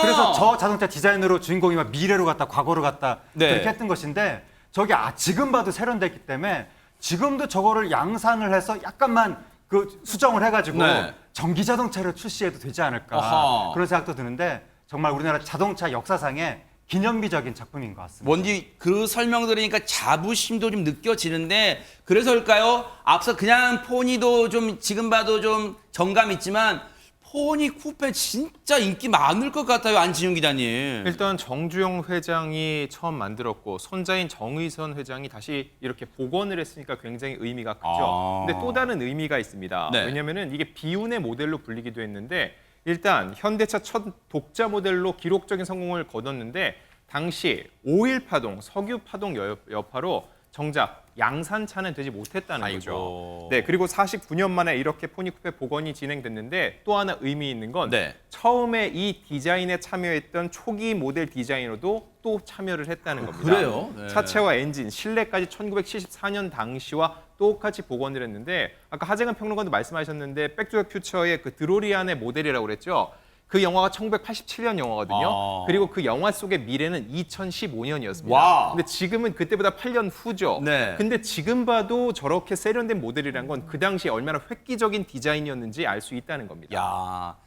그래서 저 자동차 디자인으로 주인공이 막 미래로 갔다 과거로 갔다 네. 그렇게 했던 것인데 저게 지금 봐도 세련됐기 때문에 지금도 저거를 양산을 해서 약간만 그 수정을 해가지고 네. 전기 자동차를 출시해도 되지 않을까 아하. 그런 생각도 드는데 정말 우리나라 자동차 역사상에 기념비적인 작품인 것 같습니다. 뭔지 그 설명 들으니까 자부심도 좀 느껴지는데 그래서일까요? 앞서 그냥 포니도 좀 지금 봐도 좀 정감 있지만 포니 쿠페 진짜 인기 많을 것 같아요, 안지윤 기자님. 일단 정주영 회장이 처음 만들었고 손자인 정의선 회장이 다시 이렇게 복원을 했으니까 굉장히 의미가 크죠. 근데 또 다른 의미가 있습니다. 네. 왜냐면은 이게 비운의 모델로 불리기도 했는데 일단 현대차 첫 독자 모델로 기록적인 성공을 거뒀는데 당시 오일 파동, 석유 파동 여파로 정작 양산차는 되지 못했다는 거죠. 네, 그리고 49년 만에 이렇게 포니쿠페 복원이 진행됐는데 또 하나 의미 있는 건 네. 처음에 이 디자인에 참여했던 초기 모델 디자이너도 또 참여를 했다는 겁니다. 그래요? 네. 차체와 엔진, 실내까지 1974년 당시와 똑같이 복원을 했는데 아까 하재근 평론가도 말씀하셨는데 백투더퓨처의 그 드로리안의 모델이라고 그랬죠. 그 영화가 1987년 영화거든요. 그리고 그 영화 속의 미래는 2015년이었습니다. 와. 근데 지금은 그때보다 8년 후죠. 네. 근데 지금 봐도 저렇게 세련된 모델이란 건 그 당시에 얼마나 획기적인 디자인이었는지 알 수 있다는 겁니다. 야,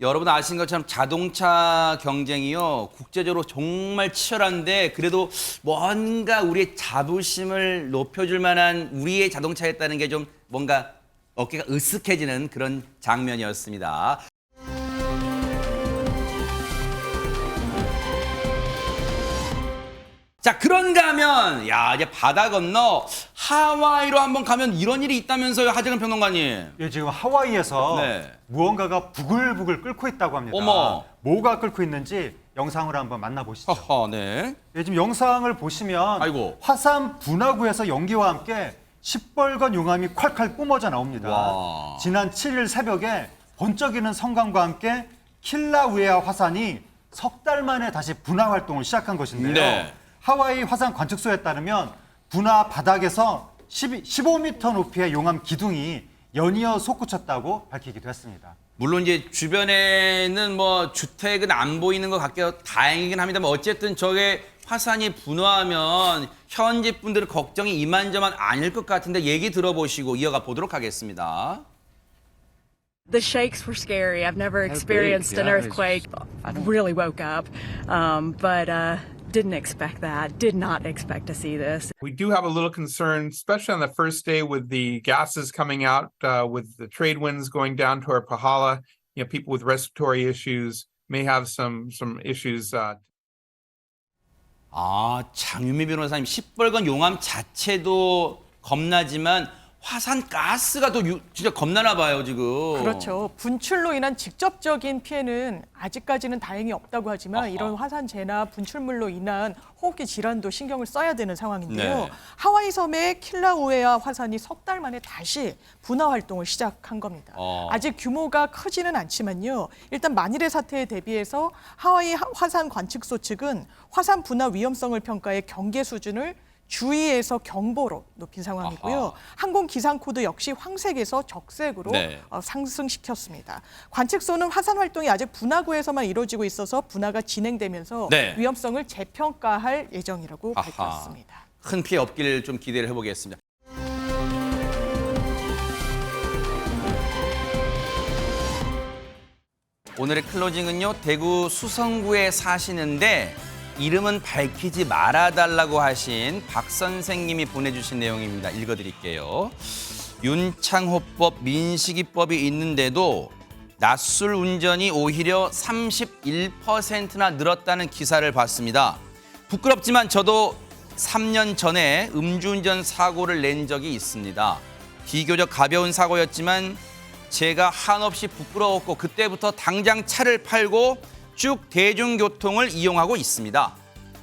여러분 아시는 것처럼 자동차 경쟁이요 국제적으로 정말 치열한데 그래도 뭔가 우리의 자부심을 높여줄 만한 우리의 자동차였다는 게 좀 뭔가 어깨가 으쓱해지는 그런 장면이었습니다. 자, 그런가 하면 야 이제 바다 건너 하와이로 한번 가면 이런 일이 있다면서요, 하재근 평론가님. 예, 지금 하와이에서 네. 무언가가 부글부글 끓고 있다고 합니다. 어머. 뭐가 끓고 있는지 영상으로 한번 만나보시죠. 허허, 네. 예, 지금 영상을 보시면 아이고. 화산 분화구에서 연기와 함께 시뻘건 용암이 콸콸 뿜어져 나옵니다. 와. 지난 7일 새벽에 번쩍이는 성광과 함께 킬라우에아 화산이 석 달 만에 다시 분화 활동을 시작한 것인데요. 네. 하와이 화산 관측소에 따르면 분화 바닥에서 15m 높이의 용암 기둥이 연이어 솟구쳤다고 밝히기도 했습니다. 물론 이제 주변에는 뭐 주택은 안 보이는 것 같겨 다행이긴 합니다만 어쨌든 저게 화산이 분화하면 현지 분들은 걱정이 이만저만 아닐 것 같은데 얘기 들어보시고 이어가 보도록 하겠습니다. The shakes were scary. I've never experienced an earthquake. I really woke up, but didn't expect that. Did not expect to see this. We do have a little concern, especially on the first day with the gases coming out, with the trade winds going down toward Pahala. You know, people with respiratory issues may have some issues. 장유미 변호사님, 시뻘건 용암 자체도 겁나지만 화산 가스가 또 진짜 겁나나 봐요, 지금. 그렇죠. 분출로 인한 직접적인 피해는 아직까지는 다행히 없다고 하지만 이런 화산재나 분출물로 인한 호흡기 질환도 신경을 써야 되는 상황인데요. 네. 하와이 섬의 킬라우에아 화산이 석 달 만에 다시 분화 활동을 시작한 겁니다. 아직 규모가 크지는 않지만요. 일단 만일의 사태에 대비해서 하와이 화산 관측소 측은 화산 분화 위험성을 평가해 경계 수준을 주의에서 경보로 높인 상황이고요. 아하. 항공 기상 코드 역시 황색에서 적색으로 네. 상승시켰습니다. 관측소는 화산 활동이 아직 분화구에서만 이루어지고 있어서 분화가 진행되면서 네. 위험성을 재평가할 예정이라고 아하. 밝혔습니다. 큰 피해 없기를 좀 기대를 해보겠습니다. 오늘의 클로징은요, 대구 수성구에 사시는데 이름은 밝히지 말아달라고 하신 박 선생님이 보내주신 내용입니다. 읽어드릴게요. 윤창호법, 민식이법이 있는데도 낯술 운전이 오히려 31%나 늘었다는 기사를 봤습니다. 부끄럽지만 저도 3년 전에 음주운전 사고를 낸 적이 있습니다. 비교적 가벼운 사고였지만 제가 한없이 부끄러웠고 그때부터 당장 차를 팔고 쭉 대중교통을 이용하고 있습니다.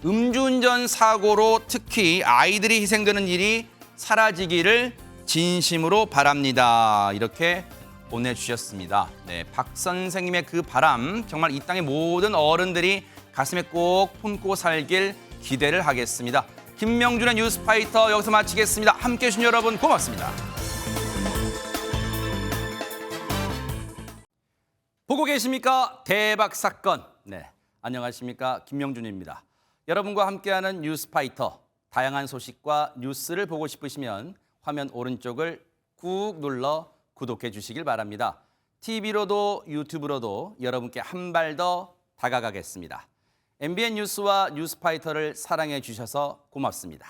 음주운전 사고로 특히 아이들이 희생되는 일이 사라지기를 진심으로 바랍니다. 이렇게 보내주셨습니다. 네, 박 선생님의 그 바람 정말 이 땅의 모든 어른들이 가슴에 꼭 품고 살길 기대를 하겠습니다. 김명준의 뉴스파이터 여기서 마치겠습니다. 함께해 주신 여러분 고맙습니다. 보고 계십니까? 대박 사건. 네, 안녕하십니까? 김명준입니다. 여러분과 함께하는 뉴스파이터. 다양한 소식과 뉴스를 보고 싶으시면 화면 오른쪽을 꾹 눌러 구독해 주시길 바랍니다. TV로도 유튜브로도 여러분께 한 발 더 다가가겠습니다. MBN 뉴스와 뉴스파이터를 사랑해 주셔서 고맙습니다.